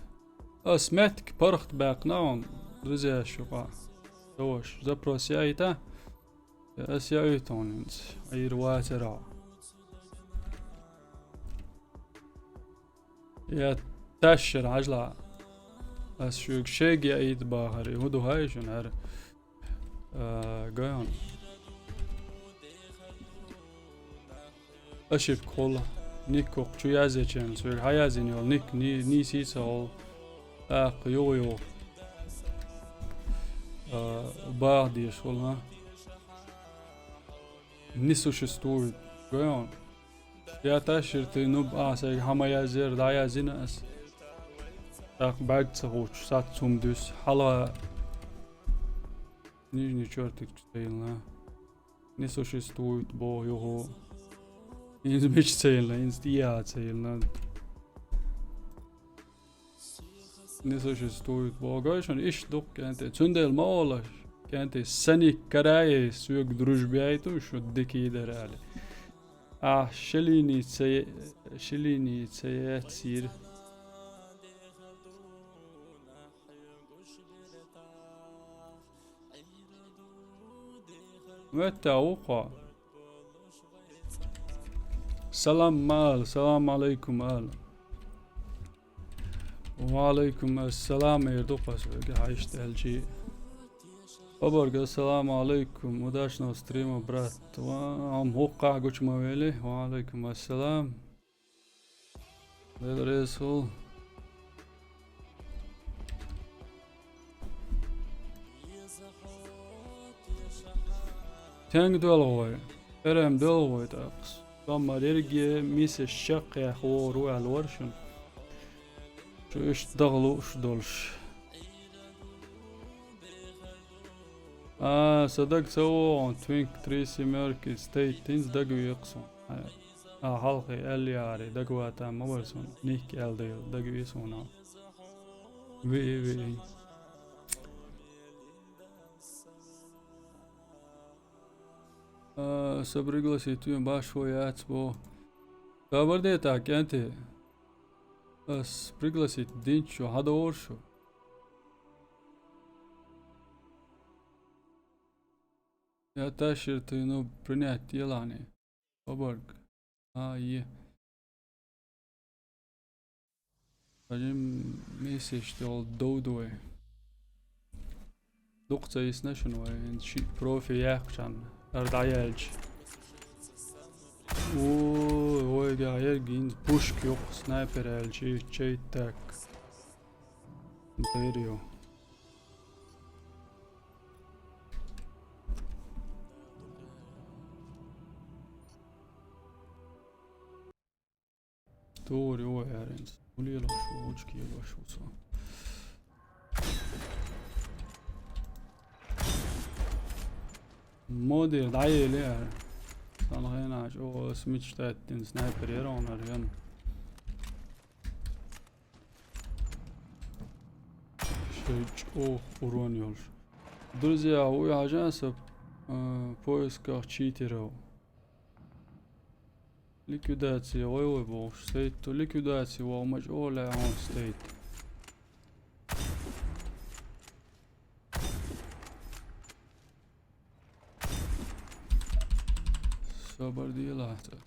اسمعتك برخت باقناون رزا شقا دوش زبروسيايتا اسيايتوننت اي رواترا يا تشر عجلة اسشوك شيقي ايد باهري هدو هاي شون هر قيان اشيب كولا نيكوك شو يازي چن سوير هايازين يول نيك ني سيسا هول يو باردي شولنا не существует قيان يا تشرتي نوب اسي هما يازير دا يازيناس так بعد تغوش سات سومدوس حالا нижний чертик стоилна не существует бо его инзмич цельна инстия цельна не существует бо гайшон иш дук кенте цундел маалаш кенте сани карае сүйөк дружбе айту шо деки дерали шелини цеяцир متى وقع سلام مال سلام عليكم مال وعليكم السلام يردوقس عايشت الجي أبرق السلام عليكم وداشنا ستريم برات وعم وقع قوش مويلي وعليكم السلام للرسول تانك دولوي ارم دولوي تاقس ثم رجع ميس الشق يا خو روح الورشن شو ايش دغلو ايش دولش صدق سووا توينك تريسي ميركي ستيت تينز دقو يقصون حلقي الياري دقوا تام مورسون نيك الديل دقو يسونا في пригласить ее большой отцу. Добрый день, кенти. Пригласить Динчу, Хадоршу. Я тащил ты, ну, принять делание. Поборг. Е. Один месяц, что доудуй. Доктор есть нашего, профи яхчан. Ardayelç. Oy gayet gin pushk yok sniper elçi çeytek. Veriyor. Doğru o yarın. Uluyor şu uçki başlıyorsa. موديل دعيل يعني صار هنا شو سميتش تاتين سنايبر يرون ريان شيء урон ёлш. Друзья, уезжаем в поисках читеров. Ликвидация ой бог стоит, то ликвидация во мажола он стоит. صبر دي لحظة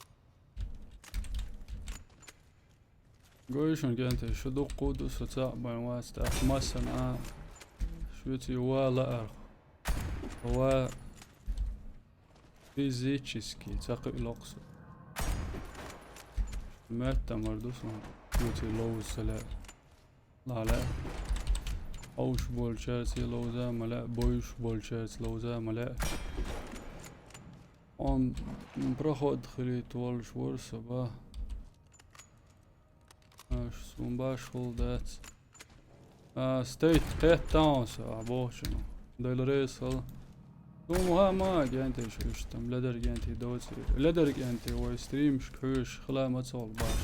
قويشون كانت شدو قدس وتعبان واستا مثلا شوتي ولا هو физически تقي الأقصى مات مردوسون يوتي لوز لا اوش بولشاتي لوزا ملا بويش بولشات لوزا ملا on проход خليت والش ورسة با سون باش خلدات ستيت قيت تاونس عبوشنو دايل ريس هلا دوم ما جانتي شوشتم لدر جانتي دوتي لدر جانتي وستريمش كوش خلا ما تصول باش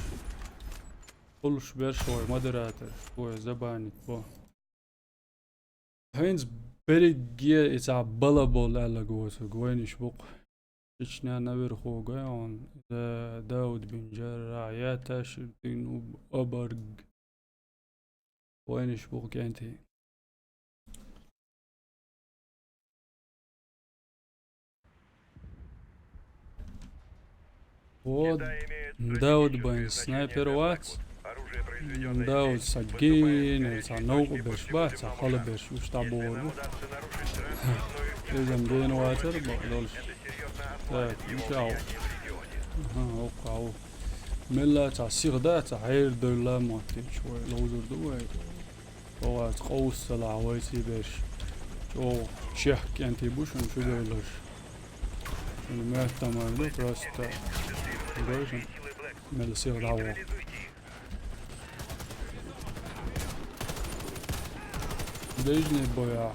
كلش برشوي مودراتر شوي زباني بو هينز بريجي اتس بلابل على جوسو جوينش بوق اشنا نبر خوغيون داود بن جرع يا تاشتين أبرج وينش بوق جانتي Вот Дауд бен снайпер ват Оружие произведенное Дауд сагин نوق بش بات خل بش وش تعبور удастся нарушить транспортную إذا مدين واتر بقدرش серьезно так ослабит نشاو влияние в регионе. وقعوا ملا تاع سيغدات عير دولا ماتي شوي لوزر دوي وات قوس العويتي بش شو شيخ كانتي بوشن شو دولش المات تمام просто Грейшн, мелсил дау. Ближний боя.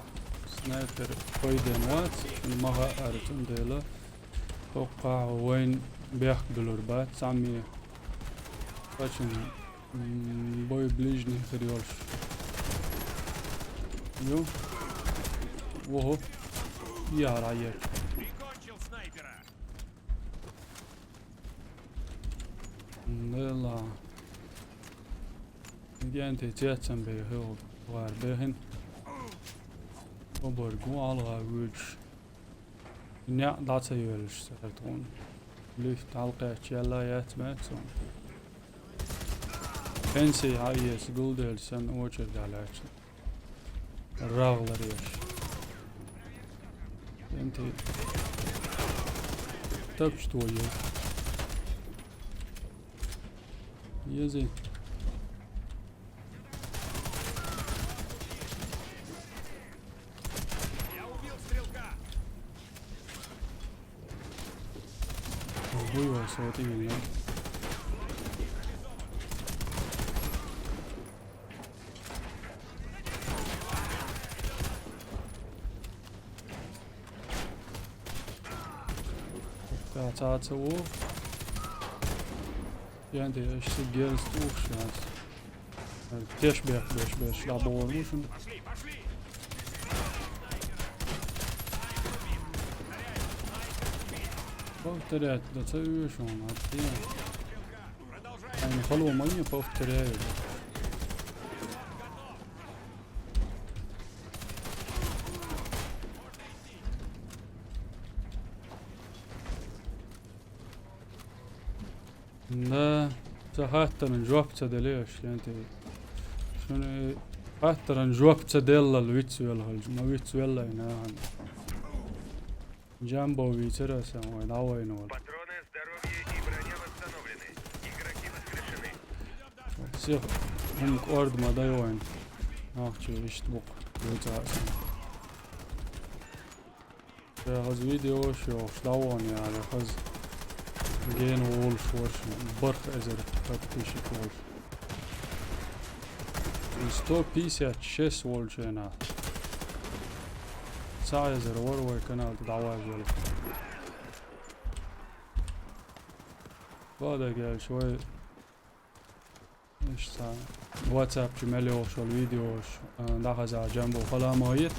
Снайпер قيدين وات المغا ارتون ديلا توقع وين بيحك بالوربات سامي فاشن بوي ближний خريولش يو وهو يا رايك لا جانتي تياتسن بيهو وار بيهن وبرقو على ويج نيا داتا يولش سرطون ليفت علقة تشيلا ياتماتون فنسي هايس قولدل سن اوچر دالاش الراغلر يش انتي تبشتو يش يزي هو صوتي منه تعتعتو يعني ايش سجلت وخشات تشبه باش لعبوا موشن повторять да це що на не халу мені повторяю да حتى من جوابته دليش يعني شنو حتى من جوابته ديلا الويتسو يلا ما ويتسو يلا هنا جامبو ويترسا وين نول Патроны, здоровье и броня восстановлены. Игроки воскрешены. سيخ هم قرد ما دايوين ناخشي يشتبق ويترسا هذا فيديو شو شلاون يعني خز جين وولف ورش برخ ازر فتشي وولف ستو بيسات شيس وولش هنا سايزر وروي كانال تدعواز ولا هذا قال شوي ايش صار واتساب جمالي شو الفيديو داخل على جنبه خلا مايت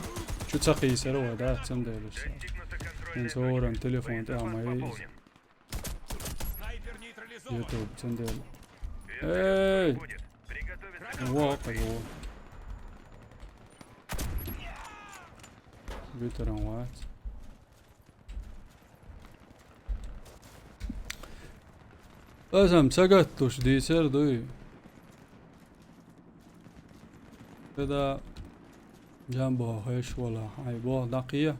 شو تقيس رو ده تندلش Достигнуто من контрольной صورن точки. تليفون تاع ماي Пополнен. يوتيوب تندل Вертолет эй будет. Приготовиться к واقع هو بيترن وات لازم سقطتش دي سردي كده جنبه هيش ولا هيبوه دقيقة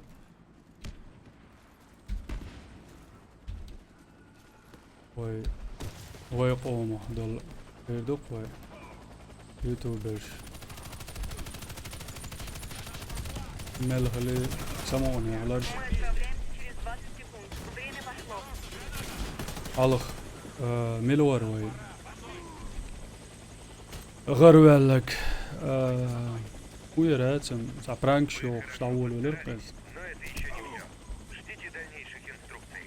وي ويقوموا دول يردق يوتيوبرز ملغلي سموني على Мы отправляемся через 20 секунд. Время пошло. على ملور وي غرولك ويراتم زعبرانك شو شطاول ولرقز Но это еще не все. Ждите дальнейших инструкций.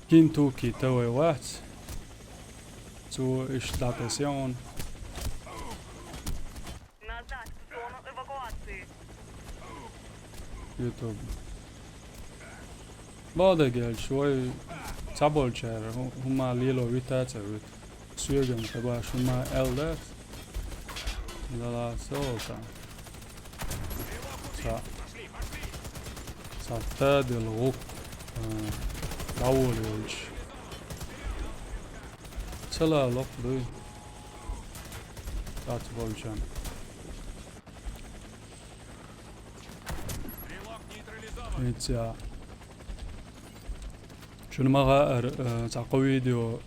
كينتوكي توي واحد تو اشتاتاسيون Назад в зону эвакуации. يوتيوب بعد قال شوي تابول شهر هما ليلو ويتاتا ويت سويجم تباش هما элдерс لا سولتا ساتاد الغوك داول يولش تلا لوك دوي تاتبول شان إنتيا شنو ما غير تعقو فيديو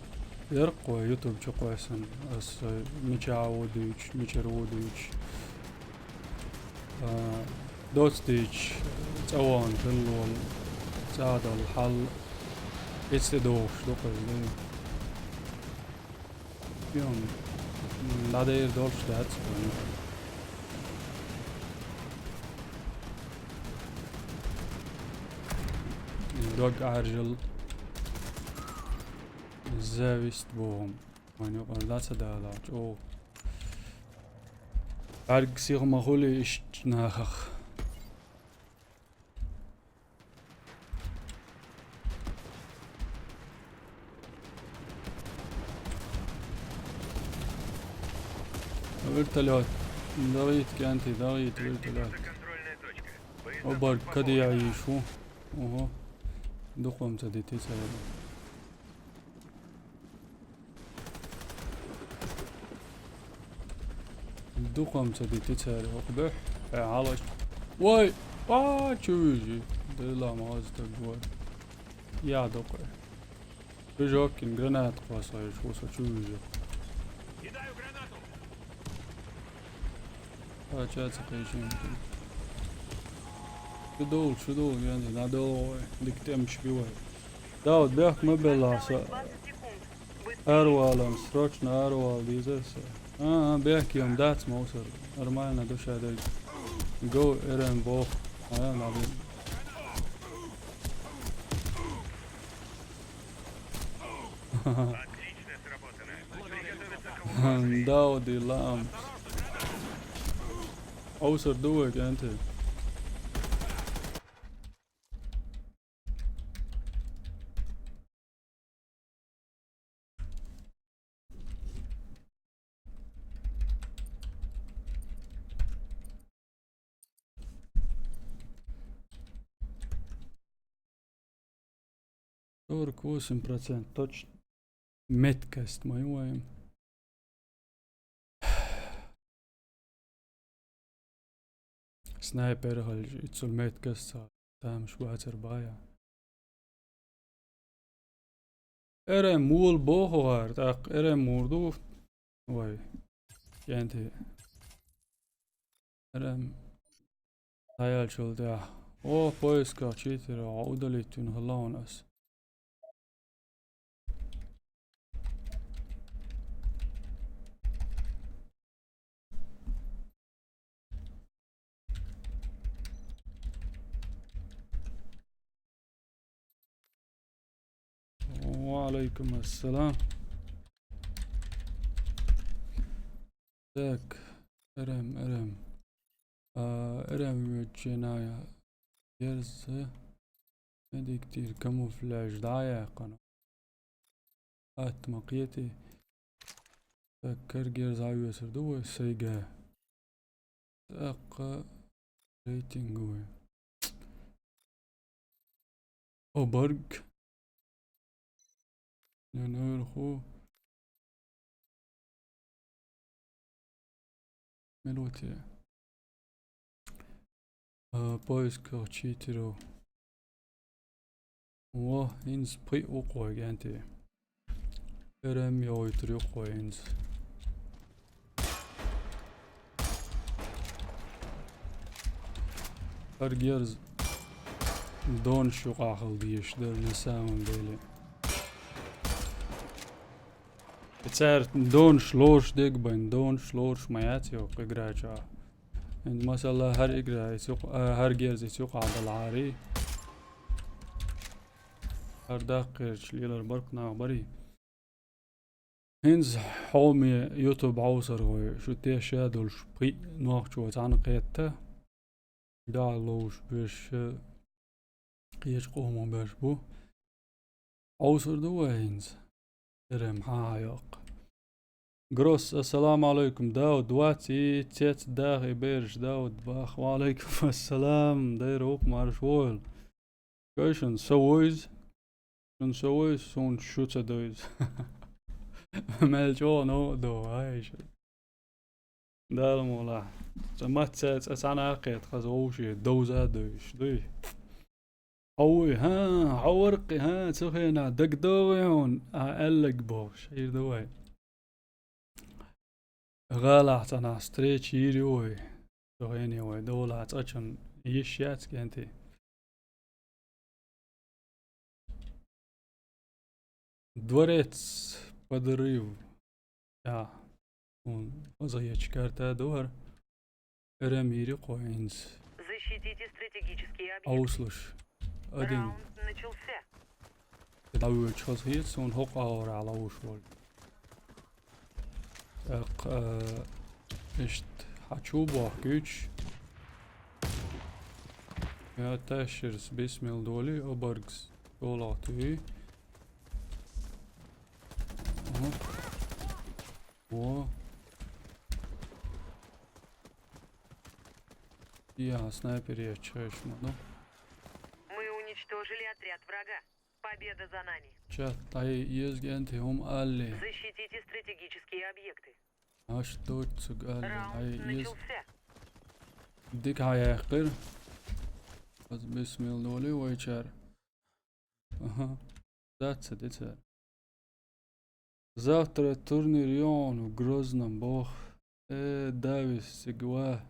يرقو يوتيوب شقو أحسن بس ميشاوديش ميشروديش دوستيش توان تنلول زاد الحل يتسدوش دوقي يوم لا داير دولش داتس دوق عرجل زاويست بوهم وين يقول لا تدالاج او عرق سيغ مغولي اشتناخخ вертолет ضغيت كانتي ضغيت вертолет Контрольная точка. وبر كدي يعيشو اوه دقوم تديتي سيرو دقوم تديتي سيرو وقبح عالش واي تشويجي دلا ما ازدق واي يا دقوي بجوكين جرانات قواسايش وصا تشويجي Кидаю гранату. Получается, конечно. Шудул, я не надо, диктем шпивай. Да, вот бег мы беласа. 20 секунд. Быстрее. Арвалом, срочно арвал, дизес. Бег юм, дац маусер. Нормально, душа дай. Go, эрен, бог. Надо. Отлично сработано. Приготовиться к эвакуации. Да, вот и лам. Аусер дуэ, кенте. Сорок 8% точно. Меткость мою. سنايبر هل يتصل ميتكسر تام شواتر بايا ارم مول بوهوار تاق ارم موردو واي كانتي ارم هايال شول ده او بويسكا تشيتر عودليتون هلون اس وعليكم السلام ذاك ارم جناية يرز هذي كتير كاموفلاج ضايع قناة مقيتي ذاك جيرز عاوي يسر دو سيجا ذاك ريتنج او برج نرخو ملوتي поиск читеров о инс при окой гэнти Erem yoytruq qo'yinz. Hergers don şu qahıl diyişdir nesamın böyle. بتصير دون شلوش ديك بين دون شلوش مايات يو قراجة عند ما شاء الله هر إقرا يسوق هر جيرز يسوق على العاري هر داقر شليل البرق ناغبري هنز حومي يوتيوب عوصر هو شو تيشا دول شبقي نوخ شو تعان قيتا دعلوش بيش قيش قومو بيش بو عوصر دو هنز إرم حايق جروس السلام عليكم داود واتي تيت داغي بيرش داود باخ وعليكم السلام دايروك مارشوال كيشن سويز شن سويز سون شوتا دويز مالجو نو دو هايش دار مولا سمات تيت اسانا قيت خزوشي دوزا دويش دوي حوي ها عورقي ها تخينا دق دويون أقلق بوش شير دوي غالع تنا ستريتش يريوي تخيني وي دولا تأشن يشيات كنتي دوريتس بدريو يا وزيش كارتا دور رميري قوينز Защитите стратегические объекты. أوصلش أدين Раунд начался. أول شخص هي سون هوق أور على وشول إشت حتشوب وحكيش يا تاشرس بسم الدولي أبرقز دولاتي و يا سنايبر يا تشاش مدو Мы уничтожили отряд врага. Победа за нами. شات طي يزجنتي هم قال لي Защитите стратегические объекты. هاش دوت سقال Раунд هاي يز начался. ديك هاي يحقر بس بسم الدولي ويشار اها that's it завтра турнирион в Грозном бог Давис Сигва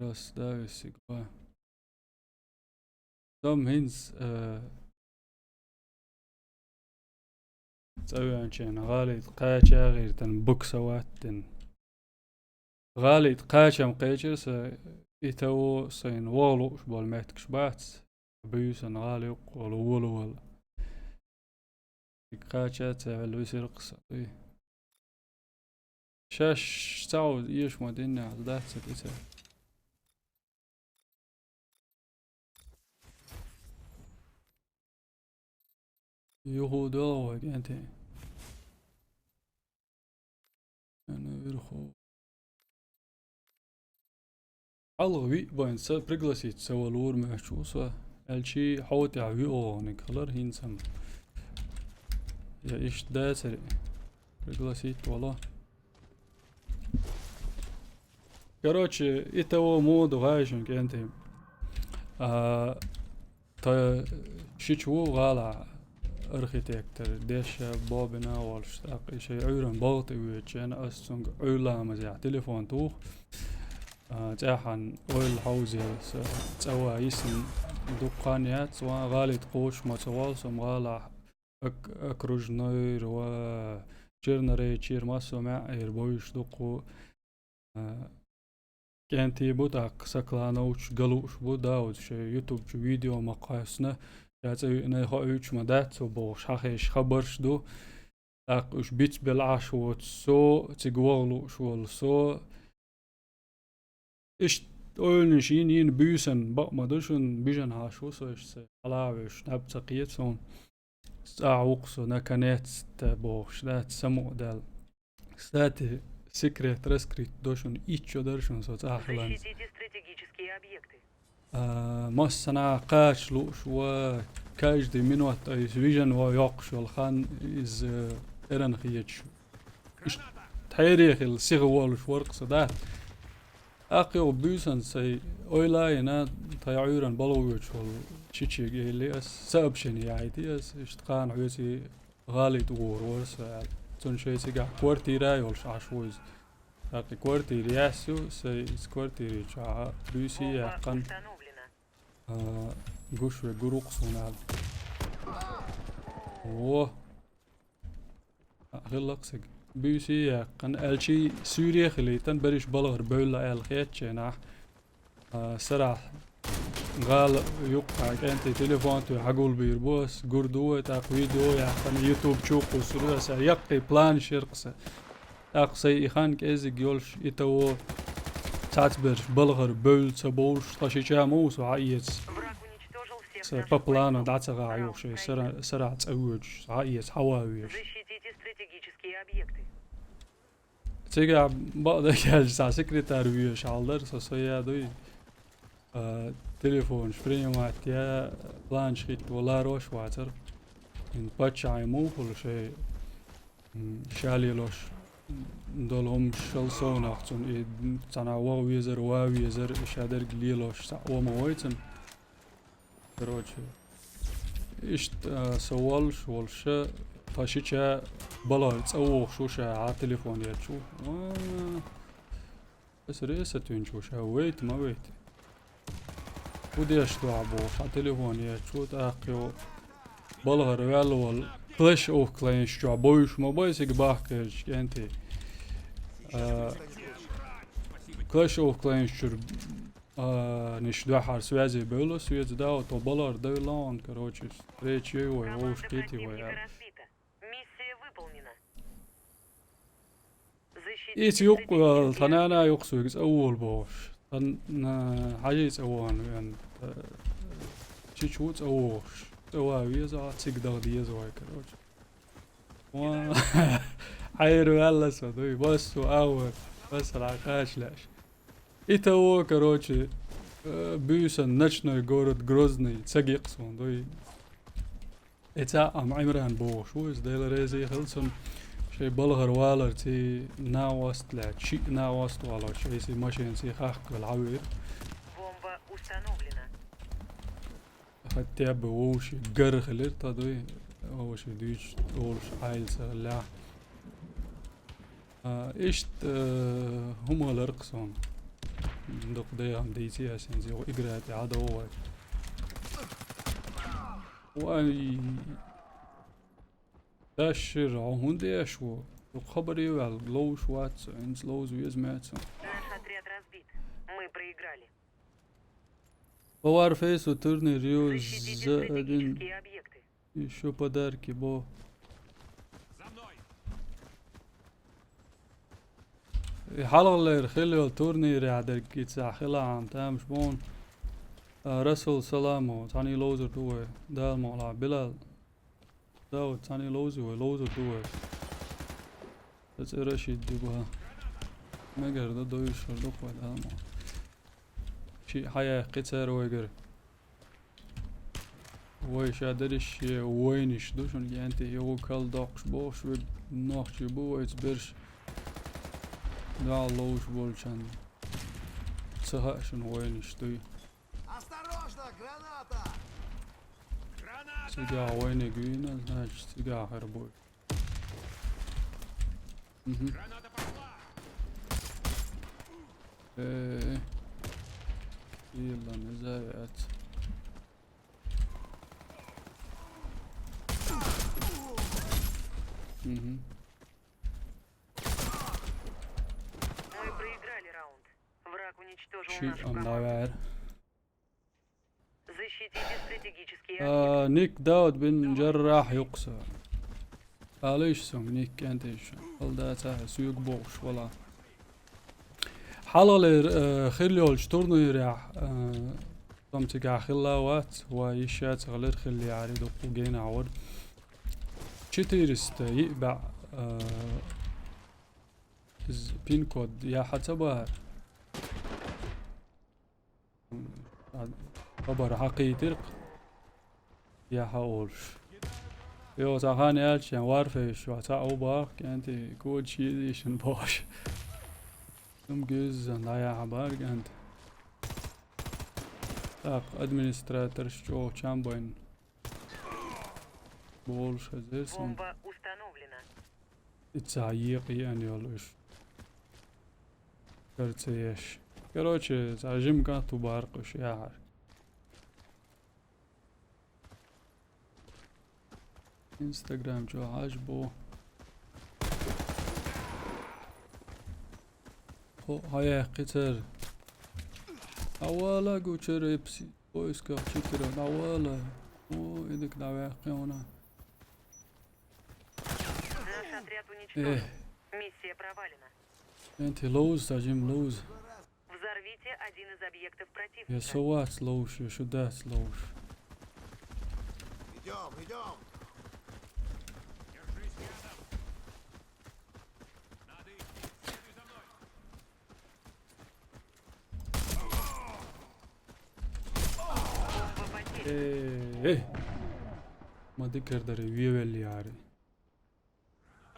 راس داوي سيقبا توم هينز تسوي عنشان غالي تقاشا غير تن بوكسوات غالي تقاشا مقيجر يتو سين والو شبال ماتك شبات بيوسن غالي وقولو ولو تقاشا تعلو يصير قصة شاش تعود يش مدينة على ذات سكيتها يهودا وجانتي أنا يرخو على بين пригласить سوالور مشوسة الشي حوت عويو نكلر هينسم يا إيش داسر пригласить والله короче это моду غايشن كانتي تا شيشو غالا architecter ديش بابنا والشتاق شيء عيرن باطي ويتشان أسنج عيلا مزيع تليفون توخ تاحن أول حوزي تسوى يسن دقانيات سواء غالي تقوش ما توالسم غالا أكرج نير و جيرنري تشير ماسو مع يربويش دقو كانتي بوتاك سكلانوش قلوش بو داود شي يوتيوب فيديو مقاسنا جاتي إنه خايش مدات وبوش حخيش خبرش دو أقش بيت بالعش وتسو تقولو شو سو إيش أول نشين ين بيسن بق ما دوشن بيجن هاشو سو إيش علاوش نب تقيت سون ساعوقسو نكنات تبوش ذات سمو دال ذات سكرت رسكريت دوشن إيش درشن سو تأخلان Защитите стратегические объекты. مصنع قاش لوش و كاش دي منوات ايس فيجن و يقش والخان از ارن خيتش تحيريخ السيغ والوش ورق صدات اقي و بيسن سي اويلاينا تيعيرن بلوش وال تشيتشي اللي اس سابشن يعيدي اس اشتقان عيوتي غالي تغور ورسا تون شي سيقع كوارتيرا يولش عشوز هاقي كوارتير ياسو كوارتيري شا بيسي Бомба يقن установлена. قوشوي قروق صنال اوه غلقسك بيسي يقن الشي سوريا خليتن بريش بلغر بولا الخيت شناح سرح قال يقعك انت تليفون تو حقول بيربوس قردوه تاق فيديو يقن يوتيوب تشوقو سروسا يقي بلان شرقسه اقصي إخانك إزق يولش إتو تعتبر بلغر بول تبولش طاشي موس وعايز Враг уничтожил всех سر наших بابلانو бойцов. دعتا غايوش سرع تأوج عايز حواويش Защитите стратегические объекты. تيجا بقدر يالجسع سكرتار ويش عالدر سوسيا دوي تليفون شبرينيو ماتيا بلان شخيت ولا روش واتر إن باتش عيمو كل شيء شالي لوش دولهم شلصون أختون تنا واويزر شادر قليلوش وما ويتن كروتشي إشت سوالش والش فاشيتشا بلا تسوق شوشة على تليفون يتشو بس ريسة تنشوشة ويت ما ويت ودي اشتو عبوش على تليفون يتشو تاقيو بلغر والوال فلاش اوف كلاينش جو عبوش ما بايسك باحكرش كنتي كلاش اوف كلاينش جور نش دحر связи было связь да то балар да лан короче встречи ой Команда уж кити ой противника разбита. Миссия выполнена. إيش Защитите يق стратегические ثنانا يقصو أول باش ثن حاجة أوان يعني شي شو تأوش تواوي زا تقدر دي زواي كروج وا حير ولا صدوي بس أول بس العقاش لاش إتوا كروج بيسن نشنا جورد جروزني تسقيقصون دوي إتا أم عمران بوش ويز ديل ريزي خلصن شي بلغر والر تي ناوست لا شي ناوست والله شي سي ماشين سي خاخ العوير Бомба установлена. حتى بوش قرخ لرتا دوي وش ديش اولش عايز لا اشت هم الارقصون دق ديهم ديتي اسين زي اقراتي عاد هو واي داشر هوندي اشو خبري والغلوش واتس انس لوز ويزماتسون Наш отряд разбит. Мы проиграли. بوار فيسو تورني ريوز Защитите زادن стратегические объекты. شو подарки бо حلقة اللي خلوا التورنير عدر كيتسا خلا عم تامش بون رسول سلامو تاني لوزر دوه دال مولا بلال داود تاني لوزر دوه بس رشيد دوبها مگر ده دويش دوبها دال مو شي حياة قتار ويقر ويش ادريش وينش دوشن يانتي يو كال دوقش بوش نوخش بو يتبرش دا لوش بولشان سهاشن وينش دوي Осторожно, граната! سيجا وين جوينا значит سيجا هربوي ايه يلا نزايات Мы проиграли раунд. Враг уничтожил شي нашу ام команду. داوار Защитите стратегические объекты. نيك داود بن جراح يقصى ليش سم نيك انت ايش هل دا تاع سوق بوش ولا حلال خليول شتورنو يريح تمتقع خلاوات ويشات غلر خلي عريض وقوقين عور شتيرست يقبع بين كود يا حتى بار خبر حقيقي يا حولش يو تاخاني الشان وارفش وتاعو باق كانتي كود شي شن باش ثم جوز لا يا عبار كانت تاق ادمنستراتور شو تشامبوين Больше здесь он Бомба установлена. تعيق يعني ولا إيش كرتيش короче зажим карту баркуш яр инстаграм جو عجبه خو هاي قتر اولا گوچر اپسی بویسکا چیکرون اولا او ایدک دعوه قیونا Наш отряд уничтожен. Миссия провалена. انت لوز تجيم لوز Взорвите один из объектов يا противника. سوات لوش يا شدات لوش Идем, идем. Бомба потеряна. ايه ما ذكر دري ويولي ياري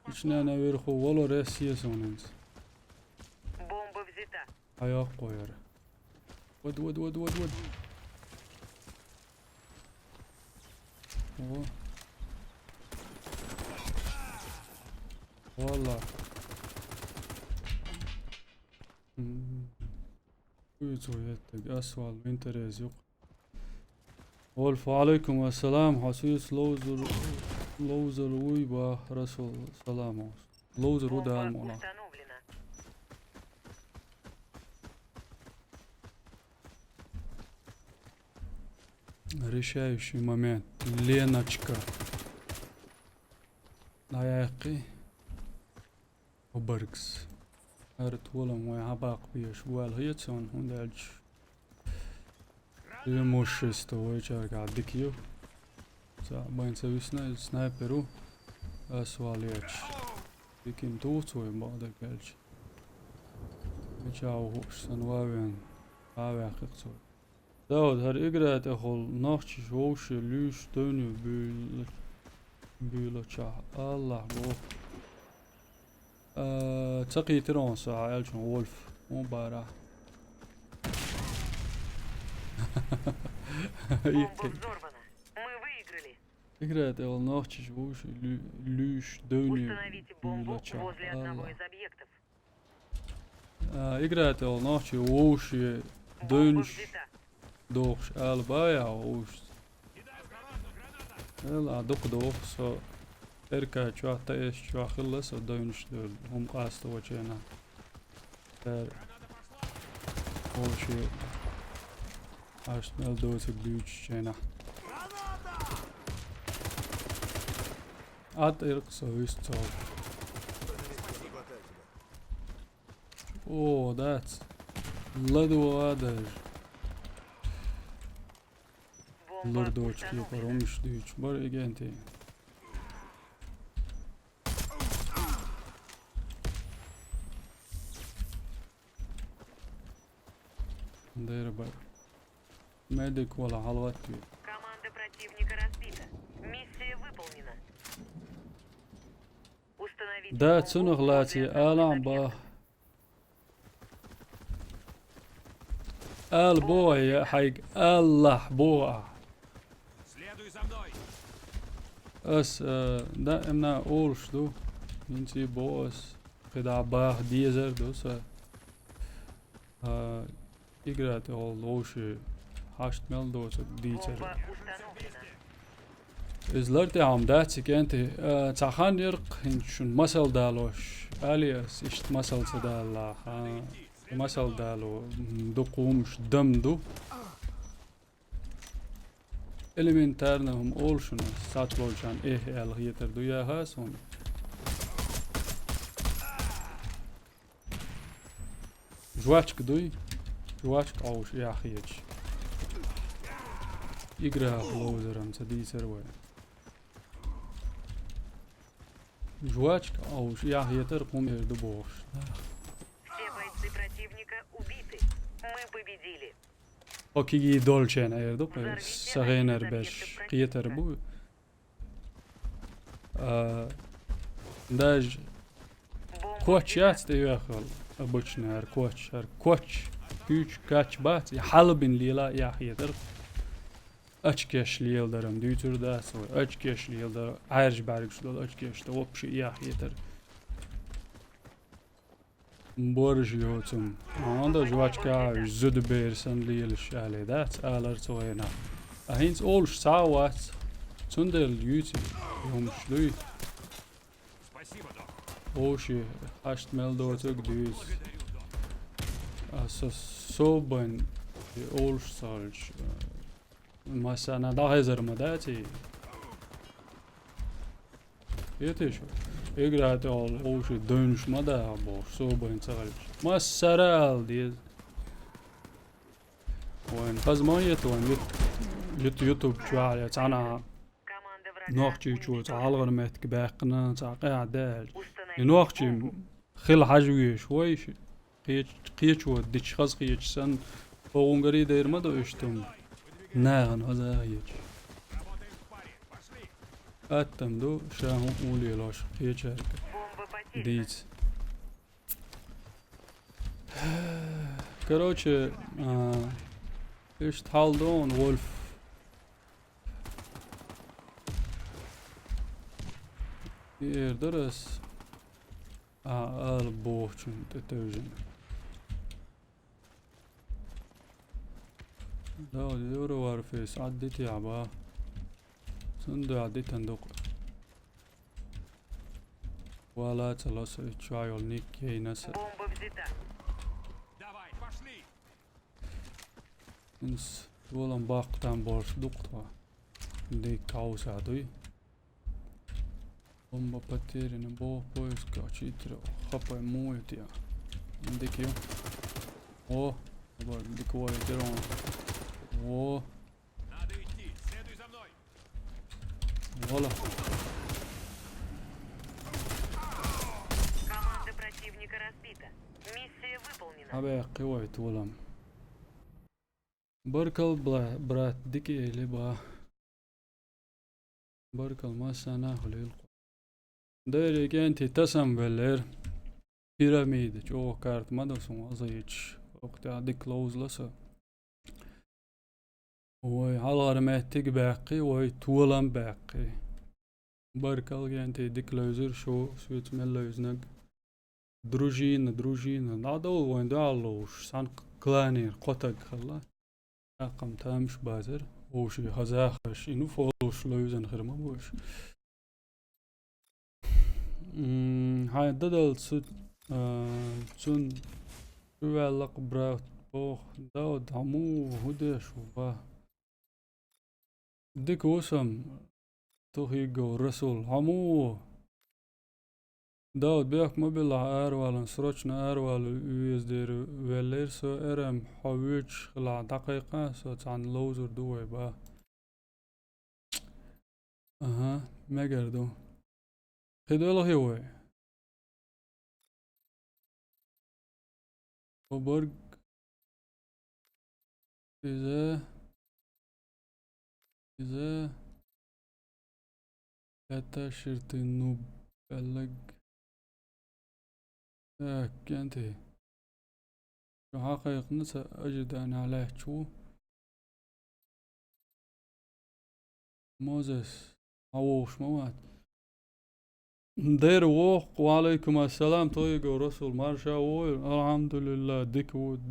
إشنا نويرخو والله راسية سوننز Бомба взята. حياق قوير ود ود ود ود ود أوه. والله كويتو يتك أسوال وينتريز يق والف عليكم السلام حسيس لوزر ويبا رسول سلام لوزر ودا Бомба المولا установлена. решающий момент Леночка لايقي وبركس أرت ولم ويعباق بيش والهيتسون هندالج الموشستو ويجار قاعد ديكيو بين سويسنا سنايبرو أسواليتش ديكين توتو يبعد كالج يجاو هوش سنوابين عواققتو داود هر إقرأت أخول ناخش شوش ليش دوني بيلا تشاه الله بو تقي ترون ساعة ألشون وولف مباراة Бомба взорвана. Мы выиграли. إقرأت أخول ناخش شوش ليش دوني Установите бомбу بيلا تشاه возле одного الله из объектов. إقرأت أخول ناخش ووش Бомба دونش взята. دوخش البايا ووش يلا دوخ سو إركا شو تايش شو خلص ودونش دول هم قاستو وجهنا تار أول شيء عشان دوت بلوش جينا عاد إرقصو يستو Не хватает тебя. أوه that's لدو هذا Бомба لردوش كي установлена. برمش ديش بر إجانتي داير بر ميديك ولا حلواتي Команда противника разбита. Миссия выполнена. Установите دا бомбу تسنغلاتي возле одного آلام из با объектов. آل بوع يا حيق الله بوع Следуй за мной! اس دائما أولش دو ننتي بوس قد باه ديزر دو سا إقرأت أول لوشي هاشت ميل دو سا ديزر Бомба установлена. إزلرتي عم داتك أنت تاخان يرق شون مسل دالوش ألياس إشت مسل سدالا مسل دالو دقومش دم دو إلمنتارنا هم أولشون ساتلوشان إيه الغيتر دو يا هاسون جواتك دوي جواتك أوش يا خيج يقرأ لوزرم سدي سروي جواتك أوش يا خيتر قوم يردبوش Все бойцы противника убиты. Мы победили. Okigi dolcen ayırdık. Sağener beş qiyeter bu. Daj Бомба koç взята. yat diyor akıl. Обычно koç. Güç kaç bat. Halbin lila ya qiyeter. açkeşli yıldırım dütür da so açkeşli yıldırım erjberg şlo açkeşli вообще ya yeter borjliotum anda jwachka zudbersen lielish ale dat aler zoena ahins olsh sawat zundel yuti yom shlui Спасибо, док. oshi hast meldortug dus Благодарю, док. so soben olsh salch masana da hazır mı dati yetiş İgrat ol oshi dönüşme da boş soben salch masaral diye وين خزمانية وين يوتيوب شوالي تانا Команда врага نوخشي شو уничтожена. تعالغر متك باقنا تاقع دال Установить نوخشي бомбу. خيل حجوي شوي قيش و ديش خز قيش سن فوغنغري دير ما دو اشتم ناغن هذا هيك Работаем в паре. Пошли. اتم دو شاهم اولي لاش قيش هرك Бомба потеряна. ديت короче ايش تحالدون وولف يردرس البوچن تتوجن لا يورو وارفيس عديت يا عبا سندو عديت اندوق ولا تلص اتشايل نيك ينس Бомба взята. Давай, пошли. انس ولن باقتان بورس دقطة دي كاوسا دوي Bomba потеряна, бог поиска, читера, хапай моет я. Дикio. О, вот дикой терон. О, Надо идти. Следуй за мной. вуаля. Команда противника разбита. Миссия выполнена. أبي قوي تولم. بركل برات ديكي اللي با. بركل ما سنة هليل. دايري كانتي تسم باللير. بيراميد جو كارت ما دوسون أزايتش. وقت عدي كلوز لسه. وي على رماتك باقي وي تولم باقي. بركل كانتي ديك لوزر شو سويت من لوزنق. دروجين نادو وين دالوش سان كلانير قطق خلا رقم تامش بازر وشي هزاخش إنو فولوش لوزن خير ما بوش هاي ددل سود سون شوالق براوت بوخ داود همو هده شوبا ديك وسم توهيقو رسول همو داود بيك مبلغ أروال سروشنا أروال يزدير ولير سو إرم حويج خلع دقيقة سو تان لوزر دوي با أها مقردو خدولا هيوي وبرق إذا لا شرط النوب بلق كنتي شو حقيق نسى أجد أنا عليه شو موزس عوش موات دير ووق وعليكم السلام طيق رسول مرشا ويل الحمد لله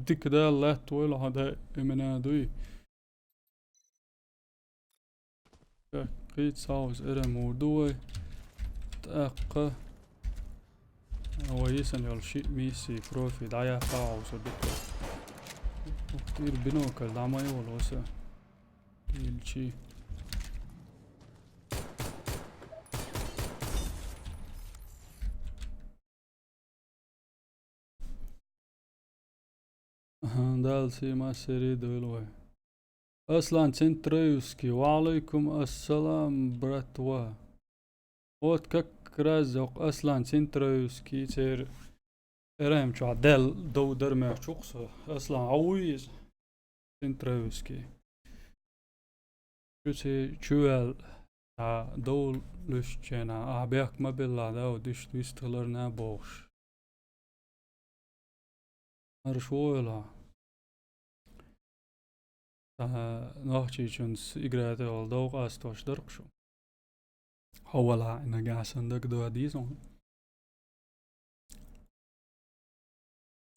ديك ده الله طويل هذا إمنا دوي قيت ساوز إرم ودوي تأقى ويسن يلشي ميسي بروفي دايا قاو صدقه وكتير بنوكل دعما يول وسا يلشي دال سيما سيري دولوي أصلا تنتريوسكي وعليكم السلام براتوا وات كك رازق أصلا تنتريوسكي تير إرام شو عدل دو درمي شوقصة أصلا عويز تنتريوسكي شو تي شوال دول لشجنا أبيك ما بالله داو ديش تيستغلرنا بوش أرشويلا نحكي شنس إجراءات الضوء أستوش درقشو حوالا إن جاسن دك دو ديزون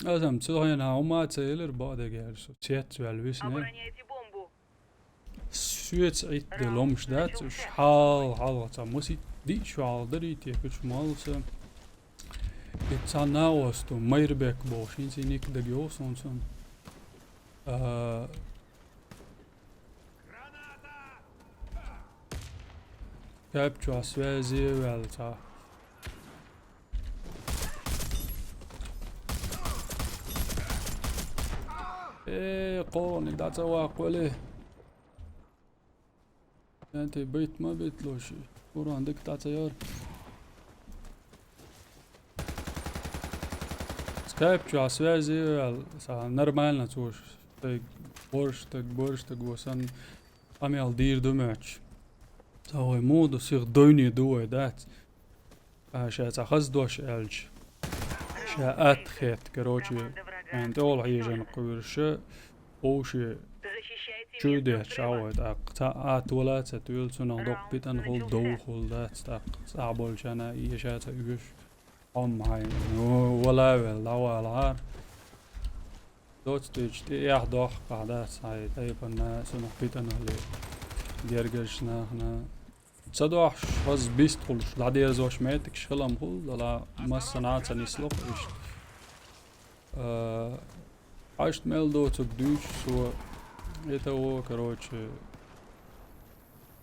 أزم تسوين هاوما تسيلر بعد جالسو تيت والوسنة Обороняйте бомбу. سويت عيد دلومش دات شحال حالة موسي دي شحال دري تيكش مالسا إتسانا وستو ميربك بوشين سينيك دجيو سونسون Capture связи велта. قوني دا تواق وليه انت بيت ما بيتلوش ورا عندك تاع تيار Capture связи нормально توش تك борштك وسن عمل دير دمج هو مود سيغ دويني دوي دات شا تاخذ دوش الج شا اتخيت كروچي انت اول هيجن قويرش اوشي Защищайте شو место ديت взрыва. شاوي تاق تا اتولات تتويل سنة دوق بيتن خل دو خل دات تاق صعبول شانا ايشا تاقوش هاي ولا ولا دوا العار دوت ستيج تي يح دوخ قعدات هاي تايبنا سنة بيتن اللي ديرجشنا هنا تصدق was bist hol lader so schmetig schlam hol la massanat ni slop ist اشت ميلدو تبدوش سو это о короче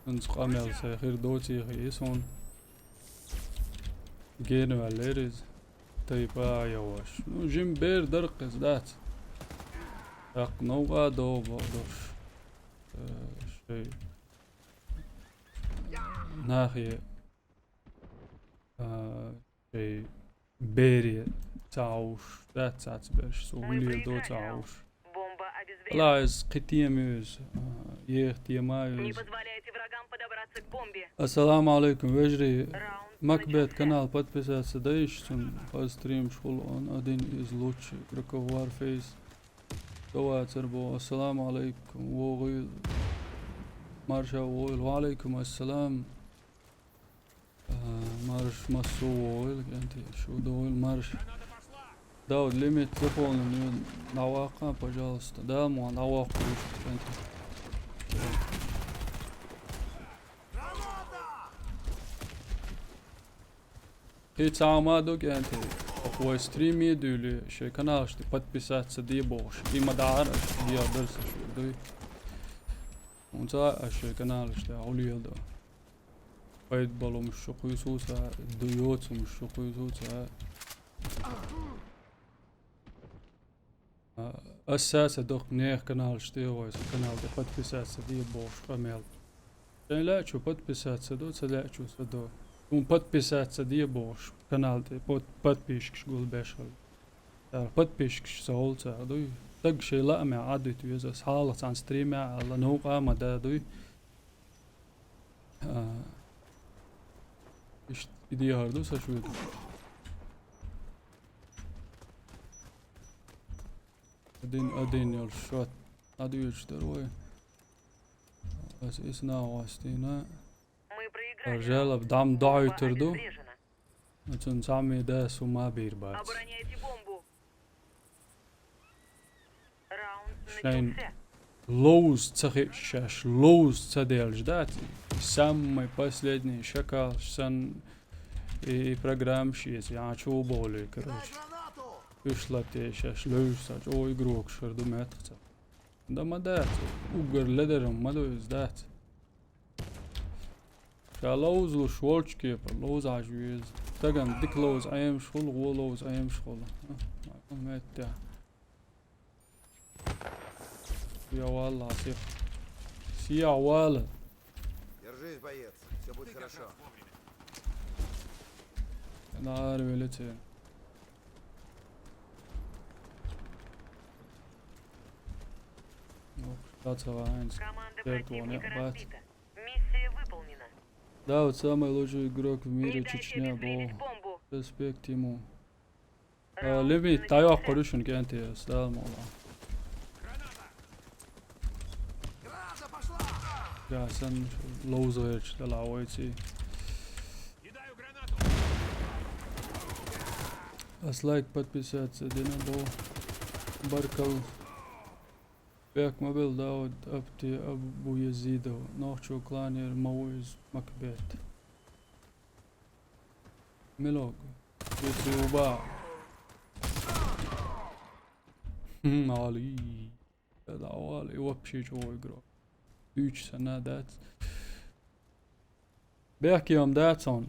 uns قامل خير دوتي خيسون جينو عليرز طيب يواش نو جيم بير درقز دات اقنوغا دو بودوش شيء ناحية شيء بيري تعوش لا تعتبرش سولي دو تعوش Бомба обезврежена. لا از قتيميوز Не позволяйте врагам подобраться к бомбе. السلام عليكم وجري Раунд Макбет начался. канал подписаться даишься по стрим школ он один из лучших игроков Warface تواتر السلام عليكم وغيل مرشا وغيل وعليكم السلام марш массу ойл انت شو دوил марш Дауд лимит заполнен навака пожалуйста да му наваку انت Hiç amadık انت هو ستريم يدولي شي канал что подписаться دي бош има дар دي درس شو دوي انت شي канал что اوليو ده Пойд балом шокуйсуса дуёцум шокуйсуса أساسا دوق نيخ канал штيويس канал ده подписаться دي бош فميل لا شو подписаться до لا شو садо он подписаться دي бош канал ده подписчик шгул бешал подписчик саулца دوي دق شي لا ما عادت يوزا حالة عن ستريم على نوقع مدى دوي İşte bir yardı saçmıydı. Adin yol şuat. Adı üçler oy. As isna vastina. Мы проиграли. Arjala раунд. dam Бомба dağıtırdı. обезврежена. Açın sami de suma bir bat. Обороняйте бомбу. Раунд Шайн. начался. Лоуз цахишаш, лоуз цадел ждать. Самый последний шакал, сан и программщик, я чего более, Кидай короче. гранату! Вышла те сейчас лёжсач, о игрок шарду метца. Да мадат, угар ледером мадоюз дат. Шалоуз луш волчки, лоуз ажуез. Таган дик лоуз, аем шхул, го лоуз, аем шхул. Мэтта. Я валла, сих. Сия валла. Держись, боец, все будет хорошо. Nar öyle That's how I Команда Third one, противника yeah, but- разбита. Миссия выполнена. Да, вот самый лучший игрок в Не мире дайте Чечня обезвредить был. бомбу. Респект ему. Раунд Лимит, начался. таяқ көрішін кенте, сәлем ола. Ja sam louzuješ da lavojci. Кидаю гранату. Aslike potpisаться Dinabo Barkal Bek mobil Daud Abti Abu Yazido Nohcho Klanir Mawiz Makbet Milog Yutuba Ali هذا عوالي وبشي جو يقرأ 3 سنة دات بيحكي om داتون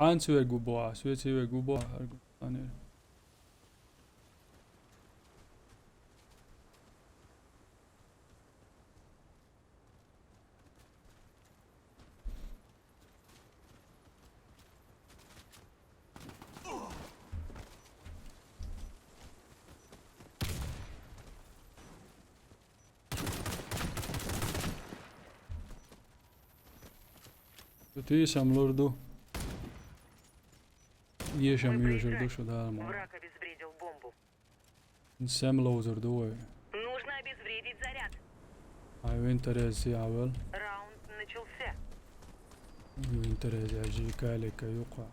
عن سوى قبوة سوى قبوة أرجو Тисам лорду. Ешам южерду шо дармо. Враг обезвредил бомбу. Сем лоузерду. Нужно обезвредить заряд. Ai u interes jawel. Раунд начался. U interes jaji kale kayuqa.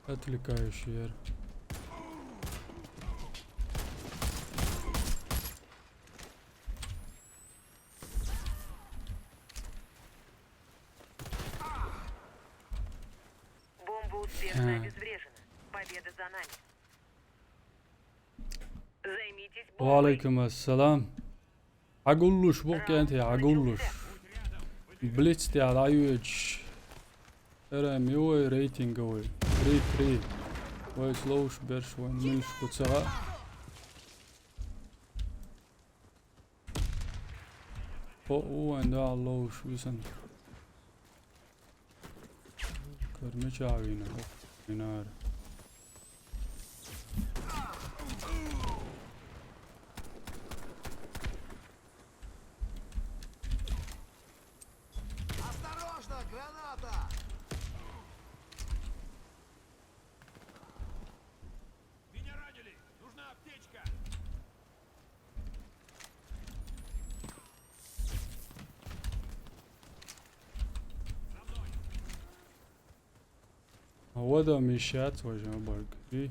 Отвлекающий яр. Бомба успешно обезврежена. Победа за нами. Займитесь бомбой. وعليكم السلام. عقولوش بوك انت عقولوش. بليتس تاع العيوج. ارم يوي ريتنج اوي. 3 ويسلوش برش ومنش بتسرع. او عنده اللوش ويسن. كرمش عاوينه. نار. Осторожно, граната! Меня ранили. Нужна аптечка. За мной. هو ده مشات وجه برك. في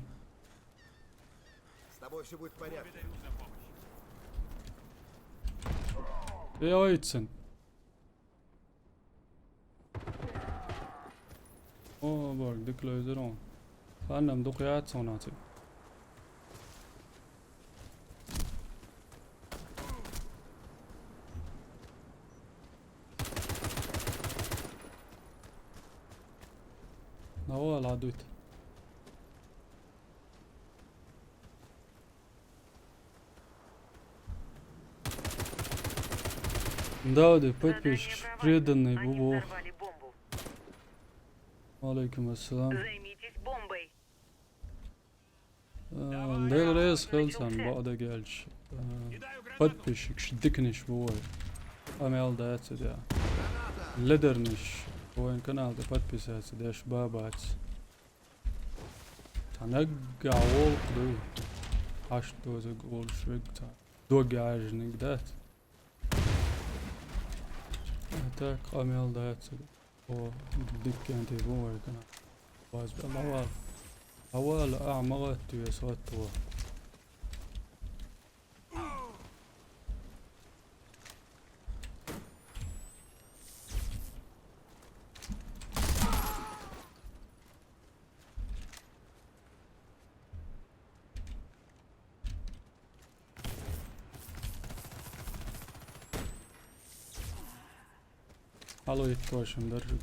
С тобой все будет в порядке. Благодарю за помощь. ايه ويتسن. اوه برك ديك لوزرون. خلنا مدقيات صناتي. هو العدوت. Дауди, подпишешь, преданный Они Бубу. взорвали бомбу. Алейкум ассалам. Займитесь бомбой. Дел рейс خلصان بعد قالش Кидаю гранату. подписчик دكنش بوي امال دات ده Граната! لدرنش وين كانال ده подписаться ده شبابات تنقع والق دو عش دوز قول شويكتا دو قاعجنك دات اتاك امال دات او دك انتي بوي كان باز بالله أول أعمقت يسوتوا Hallo يتواشم درجة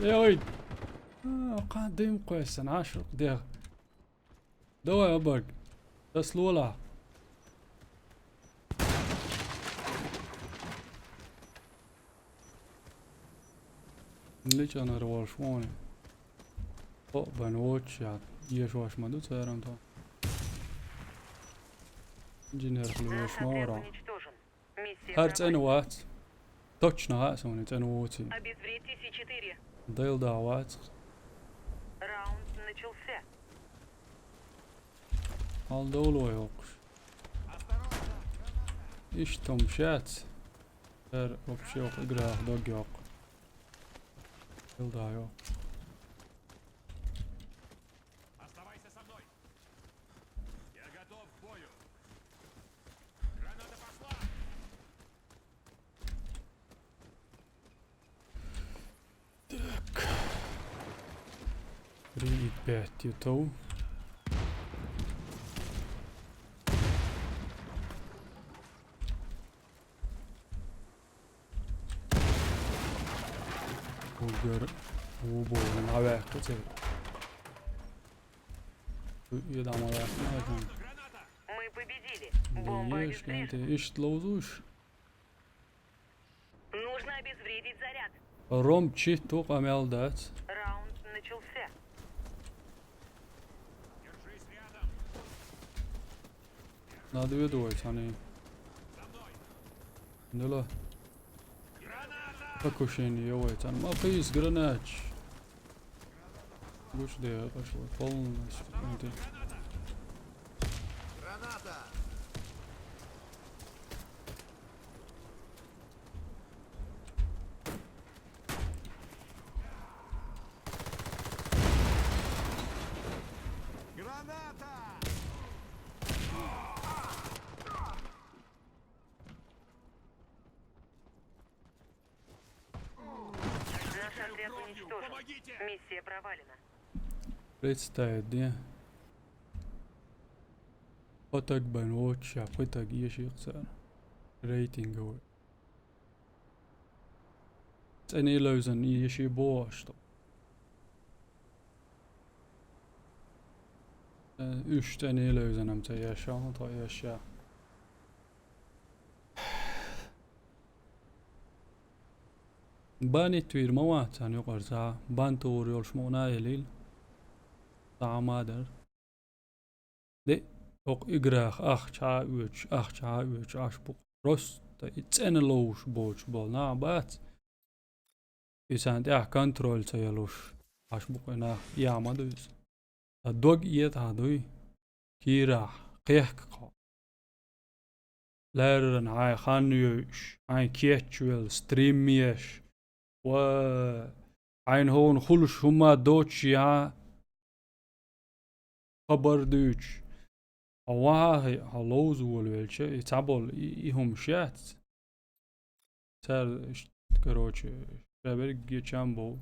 يا ويد قادم كويس انا عاشق ديها دوا يا برق تسلولا ليش انا رواشواني او بنوش يعني يشواش ما دو تيرم تو Инженер Наш хлош отряд мора. уничтожен. Миссия Харц провалена. انوات. Точно هاسون انواتي. Обезвредьте С4. ديل دعوات. Раунд начался. Al dolu yok. İş tomşat. Her opsiyon yok. İgrah dog yok. Dil daha yok. Оставайся со мной. Я готов к бою. Граната пошла. 3 i 5 je to. Bulgar. Bu avakta çevir. Yedam avakta ne yapayım? Граната. Мы победили. Бомба Yiyiş обезврежена. kenti iş lozuş. Нужно обезвредить заряд. Rom çift tok ameldat. Раунд начался. Держись рядом. Надо видовать hani. За мной. Nela. Граната. Покушение явать. ما فيش гранач. Гуш да пошло. Полностью. Граната. Граната! Граната! Наш отряд уничтожен. Помогите. Миссия провалена. Представить, да? Поток баноча, поток ешиксар. Рейтинг هو. أنا لازم يشي بواشط. أنا لازم أمتى يشا تا يشا. باني توير موات يعني قرصا بان تور يولش مونا يليل تا مادر دي اوق إجراخ أخ شا ويش أشبك روس تا إتسن لوش بوش بول نا بات إسان تي كنترول تيلوش أشبك إنا يا مدوز الدوغ إيت هادوي كيراح قيحك لارن هاي خانيوش هاي كيتشويل ستريميش و عين هون خلش هما دوتش يا خبر دوتش هواها هلوز والويلش يتعبول إيهم شات تار كروش شابرق يتشامبو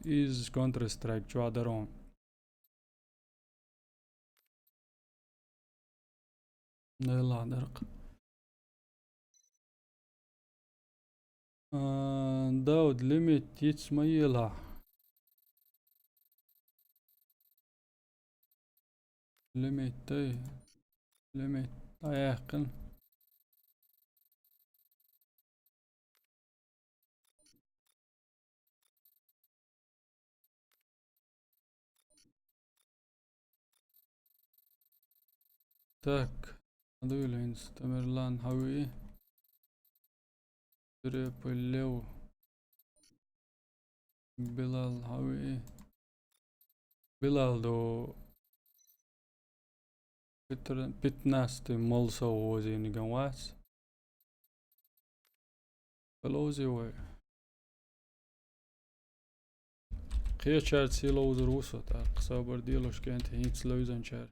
is counter strike جوادرون يلا درق داود ليميت يتسميلها ليميت تي ليميت ياقل تاك هذول تمرلان هوي تريبلو بلال هوي بلال دو بتناست ملصا وزين جوات بلوزي وي خير شارت سيلو زروسو تا قصابر ديلوش كانت هيتس لوزن شار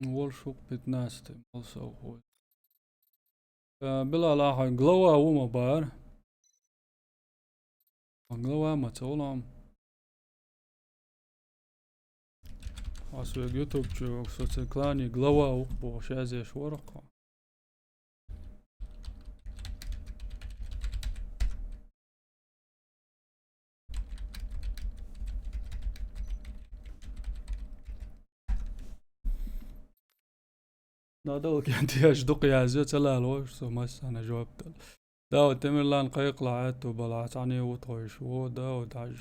Wolfshoek بتناست ملصا وهو بلال آخر جلوا وما بار جلوا ما تولام أسوأ يوتيوب جو سوتس كلاني جلوا وقبو شازيش ورقة نادو كانت يشدق يا زيت لا الوش سو مس أنا جاوبت داو تمرلان قيقلعت وبلعت عني وطويش وداو دعج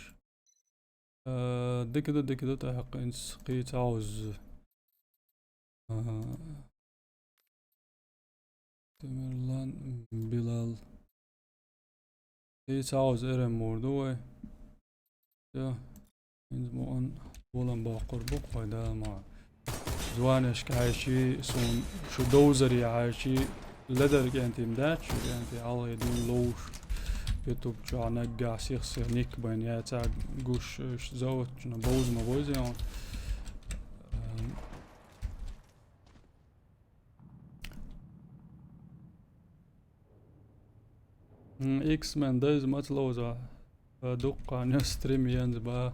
دكدو تحقنس قيت عاوز تمرلان بلال قيت عاوز إرم موردوي يا إنزمون بولن باقر بقوي دا ما زوانش كعايشي سون شو دوزري عايشي لدر كانتي مدات شو كانتي الله يدين لوش يوتيوب شو نقع سيخ نيك بين يا تاع قوش زوت شنو بوز ما بوز يعني اكس مان دايز ماتلوزا دق عن ستريم ينز با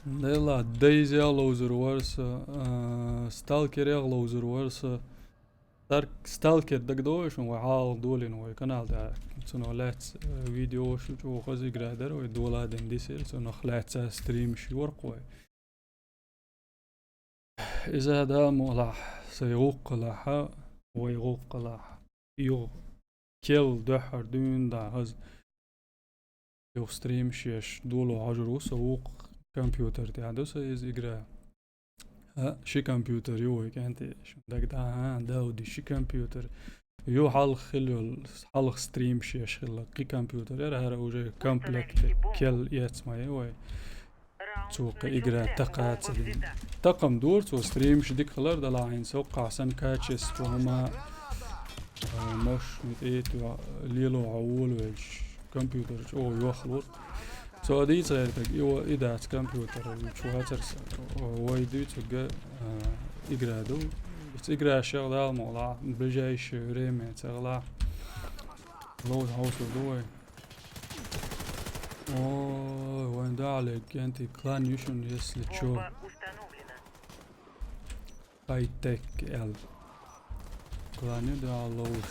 لا دايز يالوزر ورسا ستالكر يالوزر ورسا ستالكر دك دوش وعال دولين وكانال دا سنو لات فيديو شو خزي جرادر ودولا دين ديسير سنو خلات ستريم شي ورقوي إذا هذا مولح سيغوق لها ويغوق لها يو كيل دحر دون دا هز يو ستريم شيش دولو عجرو سوق كمبيوتر تاعدو سيز إجرا شي كمبيوتر يو كانتي داك دا داودي شي كمبيوتر يو حلق ستريم شيش خلق كي كمبيوتر يرى هرا وجه كومبلكت كيل يتسمى يوي سوق إجرا تقات تقم دور تو ستريم شديك خلر دلاعين سوق عسن كاتشس وهما مش متأيت ليلو عول ويش كمبيوتر أو يوخلور سو دي صارت يو إذا كمبيوتر شو هاترس وايدو تجا إجرادو بس إجرا شغلة مولا بجايش ريمة شغلة لود هاوس دوي أوه وين ده عليك أنت كلان يوشن يسلتشو Бомба установлена. هاي تك ال كلان ده علوش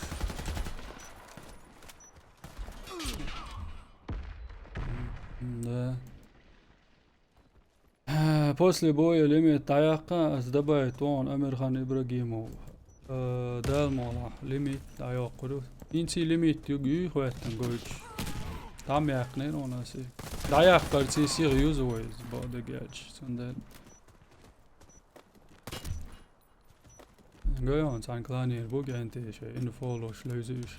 ده после боя лимит таяққа аздабай туон Амирхан Ибрагимов дал мола лимит таяққуру инси лимит юги хваттан гойч там яқнер онаси таяққар си сириюз войз бодагаж сонда гоён сан кланир бугенте ше инфоло шлюзиш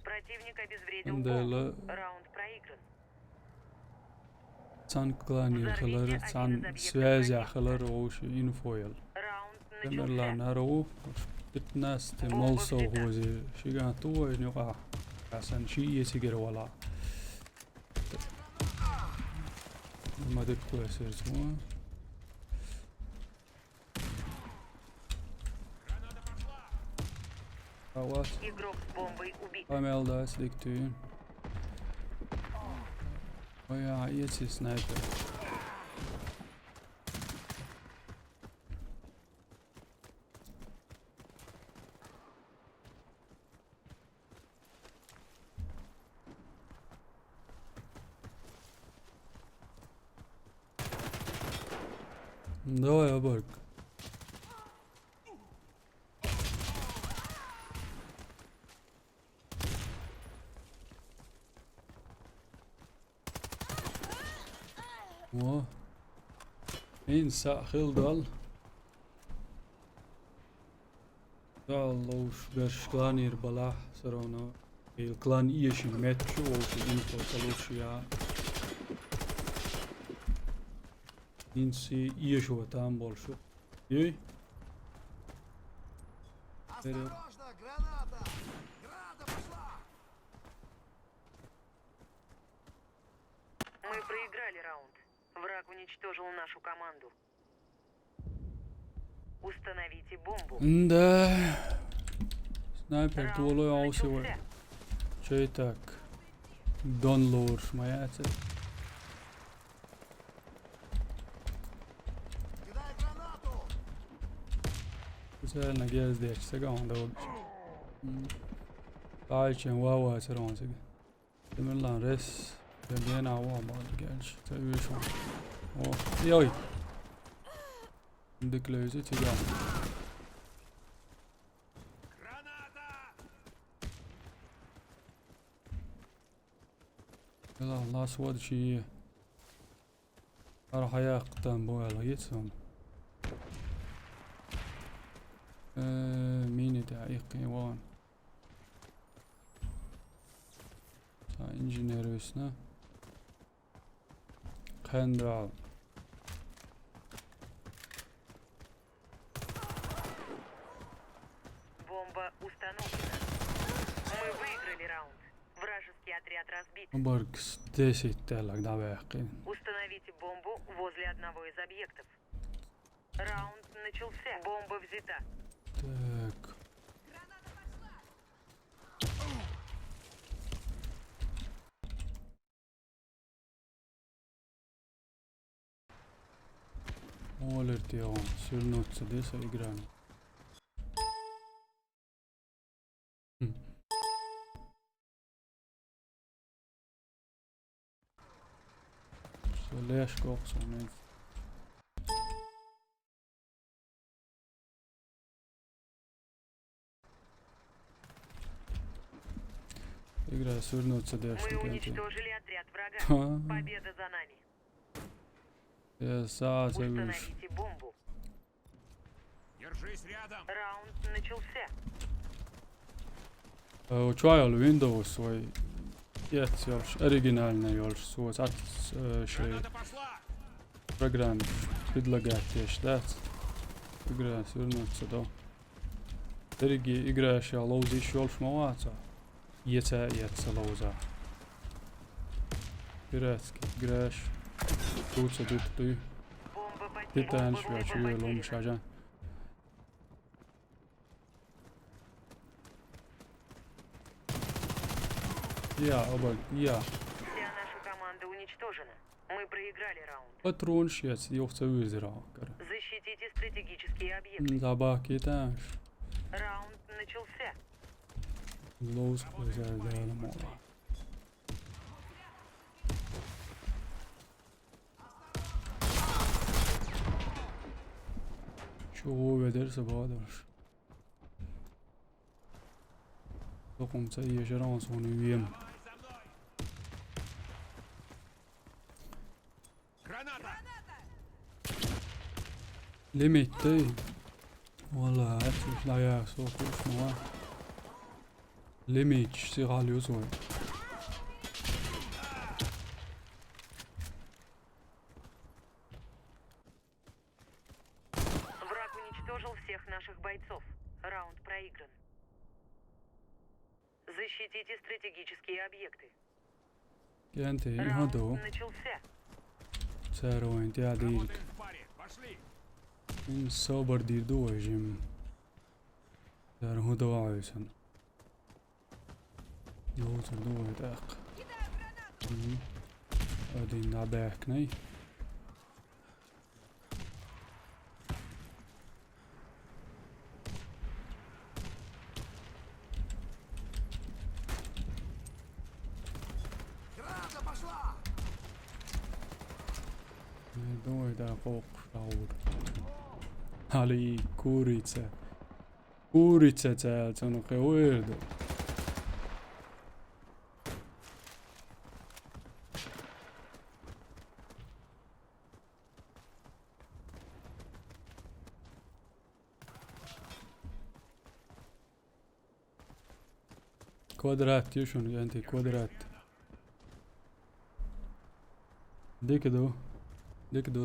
Противник обезвредил Индела. бомбу. Раунд проигран. сан кланир хлар сан связя хлар ош инфойл Раунд تمرلا начался. نارو الناس تملصو هوزي شيغان تو نقع عشان شي يسيجر ولا ما دكو يصير سمو أوات Игрок с бомбой убит. أمل داس دكتين ويا يسي سنايبر давай оборк О инса хилдал Dalloš veš klanir balah sarono il klan ieshin metšu oši info talušijā Insi iešo tam bolšu Jej Осторожно, граната! Граната пошла! Мы проиграли раунд. Враг уничтожил нашу команду. Установите бомбу. Да Sniper Раунд tuolo ausi vai начался. Šeit tak Don Lors majāce Кидай гранату! Sēlna gēzdieši sagaun daudz Tāičiem vāvā saroon sagi Timillan res Vienā vābādu gēdž Tev viešo O, joj Деклейзи тебя. Граната! يلا الأسود شي راح يقطن بويلا يتسون مين دقيقي وان انجينير üstüne Кендал. Бомба установлена. Мы выиграли раунд. Вражеский отряд разбит. Баркс 10 tällä давяқин. Установите бомбу возле одного из объектов. Раунд начался. Бомба взята. Так. Olerti on sürnutsa desa igran. Så läsk också med. Игра свернуться Мы дальше. уничтожили отряд врага. Победа за нами. Я сразу Установите бомбу. Держись рядом! Раунд начался. Trial Windows või jätsi originaalne ei olnud suur sats Граната пошла! programm предлагать я ждать игра свернуться до дороги играешь я лоузи еще больше моваться яйца лоуза пиратский играешь тут ты Бомба потеряна. ты танцуешь я лом шажа я Вся наша команда уничтожена. Мы проиграли раунд. патрон шец ёвца үзера Защитите стратегические объекты. забаки таш Раунд начался. лоуз позадаем мола чего ведерse bağdaş Dokumsa yaşaran sonu üyem За мной! Граната! Limitti Valla etmişler ya sokuşma var Limit sigalıyor soy Враг уничтожил всех наших бойцов. Раунд проигран. Защитите стратегические объекты. Kenti Раунд hadu начался. Seroin tead ilg Работаем в паре! Пошли! In sober dir dožim Ser hudu ajusan Lūdzu dojdāk Adin dabēknei Граната пошла! Dojdāk okšaur Ali kurice Kurice cēlts un ka uirdu Kvadrat jušun janti kvadrat Dikdo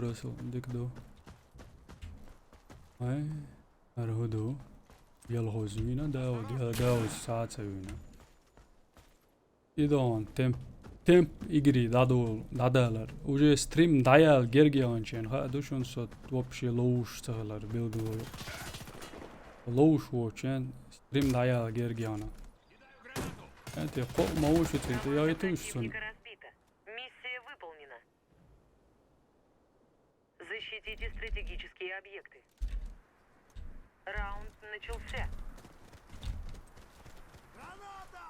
Russell dikdo Ay arhudu Yalhozvina daud saacevina Idon temp igri dadalar Уже стрим даял гергиончен ха душон сот вообще лоуш цагалар билгулу лоуш вочен стрим даял гергиона Кидаю гранату! Это хо маушите это я это ушсон Противника разбита. Миссия выполнена. Защитите стратегические объекты. Раунд начался. Граната!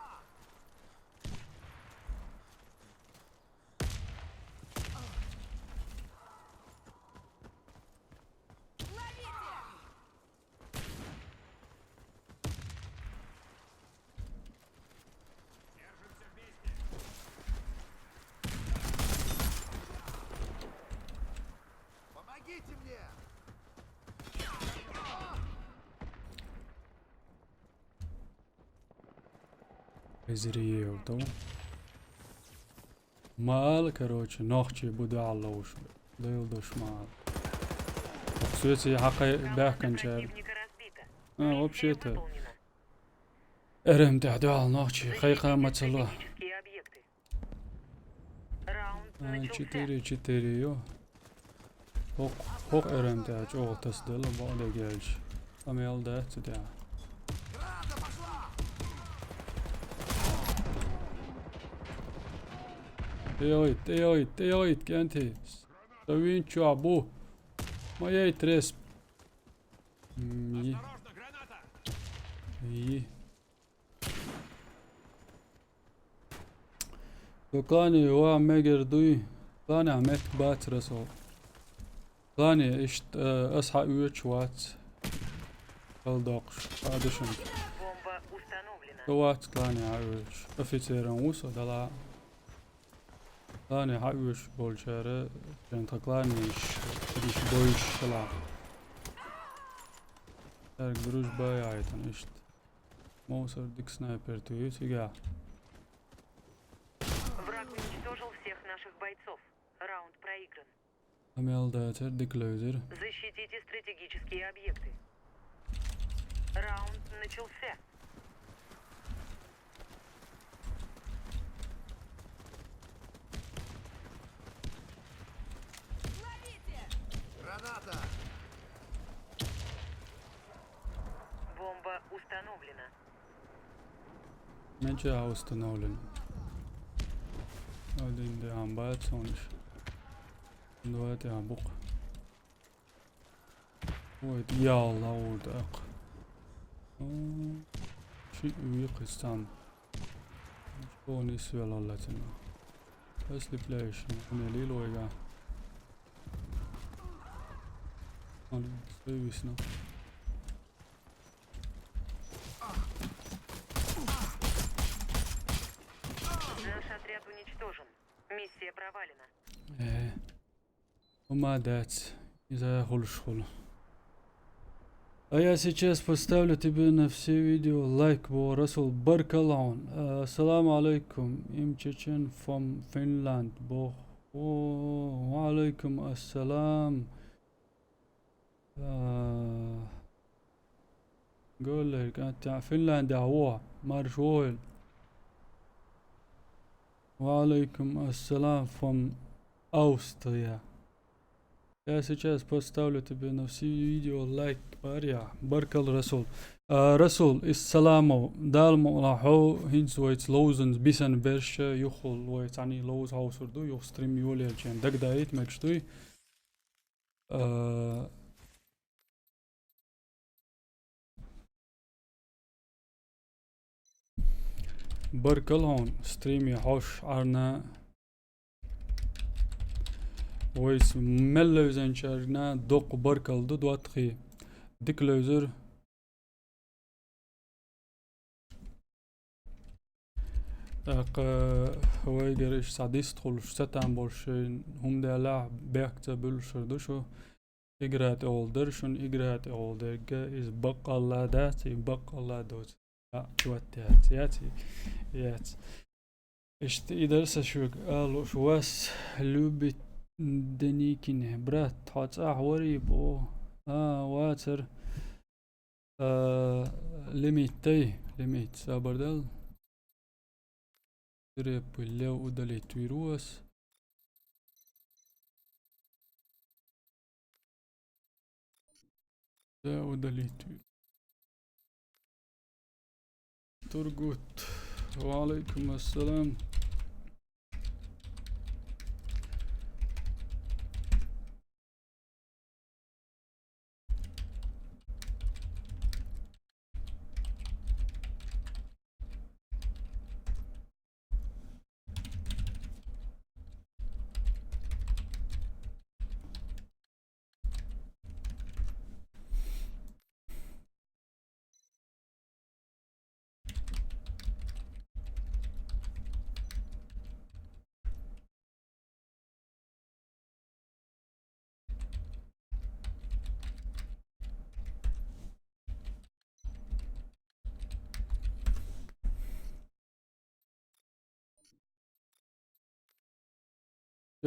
ازريه تو مال короче нахче буде аллауш дылдыш мал кстати حقي бях кончал Противника разбита. вообще-то Выполнено. эрем тадал нахче хайка Защитите мацала стратегические объекты. Раунд начался. 4-4 yo Hok эрем тач олтас дэл баада gelж амел дат да Граната пошла! Teoid, Kenti. Savинчу абу. Моей тресп. Осторожно, граната! Klani wa meger dui. Klani عملت بات رسول. Klani اشت اصحى ويتش وات. Kaldoqsh. Adishon. Бомба установлена. Wat klani عويش. Офицером وصل دلا. Klani عويش بولشارة. كانت klani إيش بويش شلا. Так, дружба яйтан ишт. Моусер дик снайпер туи сега. Враг уничтожил всех наших бойцов. Раунд проигран. Амел датер дик лузер. Защитите стратегические объекты. Раунд начался. Граната! Бомба установлена. Menche установлен. Один де амбат сонш. Дуэте амбук. Ой, ялла удак. Ши уи қистан. Шони свелаллатина. Asli flash. Neli loiga. Ali, sövisna. Наш отряд уничтожен. Миссия провалена. وما дать. Из-за хулшхул. А я сейчас поставлю тебе на все видео лайк, бо Расул Баркалаун. Ассаламу алейкум. Им Чечен from Finland. Бо. Ва алейкум ассалам. قول لك انت فنلندا هو مرشول وعليكم السلام from Austria. Я сейчас поставлю тебе на все видео лайк барья баркал Расул. Расул السلام دال راحو هينس ويت لوزن بيسن برش يخل ويت يعني لوز هاوسر دو يستريم يولي الجن دك دايت مكشتوي بركل هون ستريمي حوش عرنا ويس ملوزن شارنا دوق بركل دو دواتخي ديك لوزر اق هواي جريش سعديس تخلش ستان بولشين هم دالا بيكتا بلشردوشو إجرات أولدرشون إجرات أولدرجا إز بقى الله داتي بقى الله دوت توتيات يات إشت إدرس شو قالوا شواس لوبي دنيكين برات حات أحوري بو واتر ليميت سابردال تريب اللو ودالي تويروس ودالي ترقوت وعليكم السلام.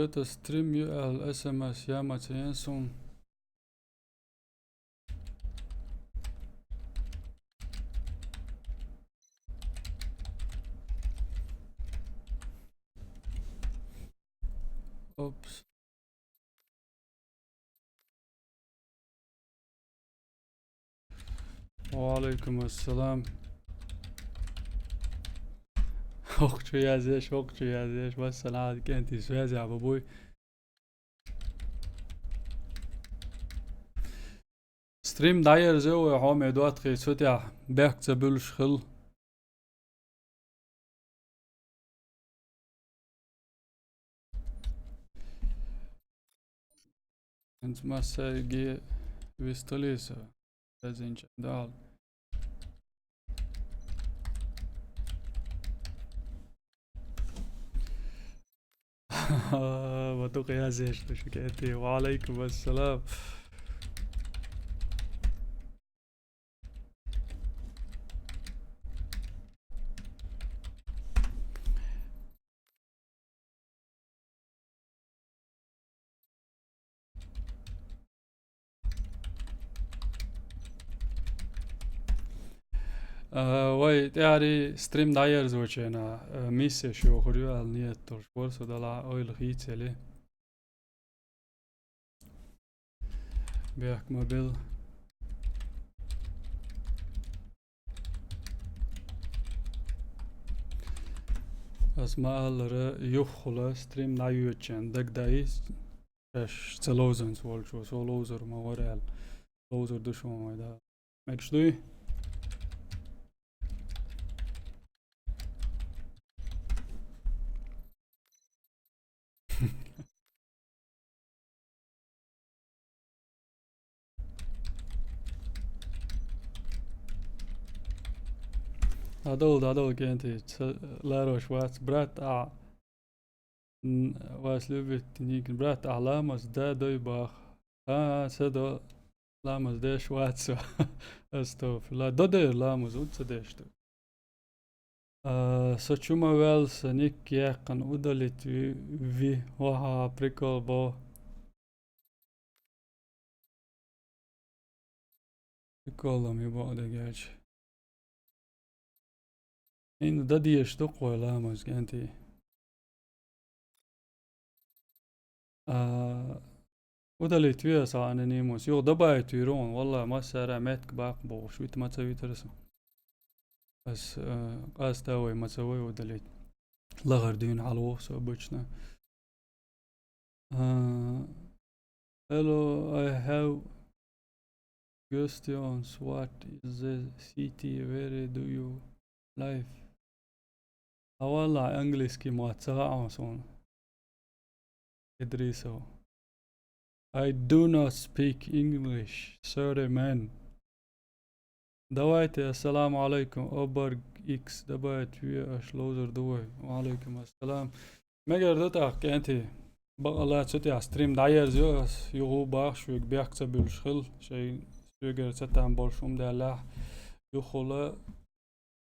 Göta stream UL SMS Yamaha Jenson. Oops. وعليكم السلام. اخت يا زيش اخت يا زيش بس انا عاد انت سوازي يا ابوي. ستريم داير زو حومي دوات خي سوتيا بيك تبلش خل. انت ما سايقي بيستوليسا لازم دال. بطوق يا زيش تشكيتي وعليكم السلام. وای يعني ستريم دايرز وچنا ميسه شو خوريو ال نيت تور كورس دلا اويل خيتسلي بيك موبيل اسماء الر يخلا ستريم دايوچن دك دايس اش تلوزنس والشو سولوزر ما ورال لوزر دشو ما دا مكشدوي. هذول كنتي لاروش واس برات واس لوبت نيك برات لامس دا دوي باخ سدو لامس ديش واتسو استوف لا دودر لامس وتسدشتو سچوما ويلس نيك يقن ودلت في وها بريكول بو بريكولم يبقى دقاش إنه ده دي يشتق ولا مش كنتي وده اللي تويا سا أنونيموس يو ده باي تيرون والله ما سارع ماتك باق بو شويت ما تسوي ترسم بس قاس تاوي ما تسوي وده اللي لغردين على وصو بوشنا. Hello, I have questions. What is the city? Where do you live? والله انجليزكي ما تساعون ادريسو. I do not speak English. Sorry man. دويت السلام عليكم اوبر اكس دبيت في اشلوزر دوي وعليكم السلام. مگر دوتاك انتي بقى لا تسوتي ستريم داير زيوس يغو باخ شو بيحكس بالشغل شي سوغر ستان بولشوم دالا يخولا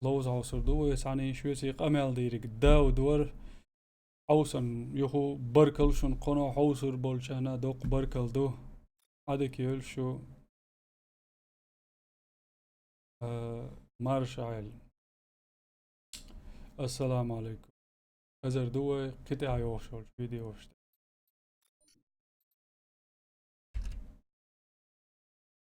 لوز عصر دو يعني شو سي قمل ديرك داو دور حوسن يخو بركل شون قنو حوسر بولشانا دوق بركل دو عدك يل شو مارشايل. السلام عليكم. أزر دوي قطع يوشل فيديو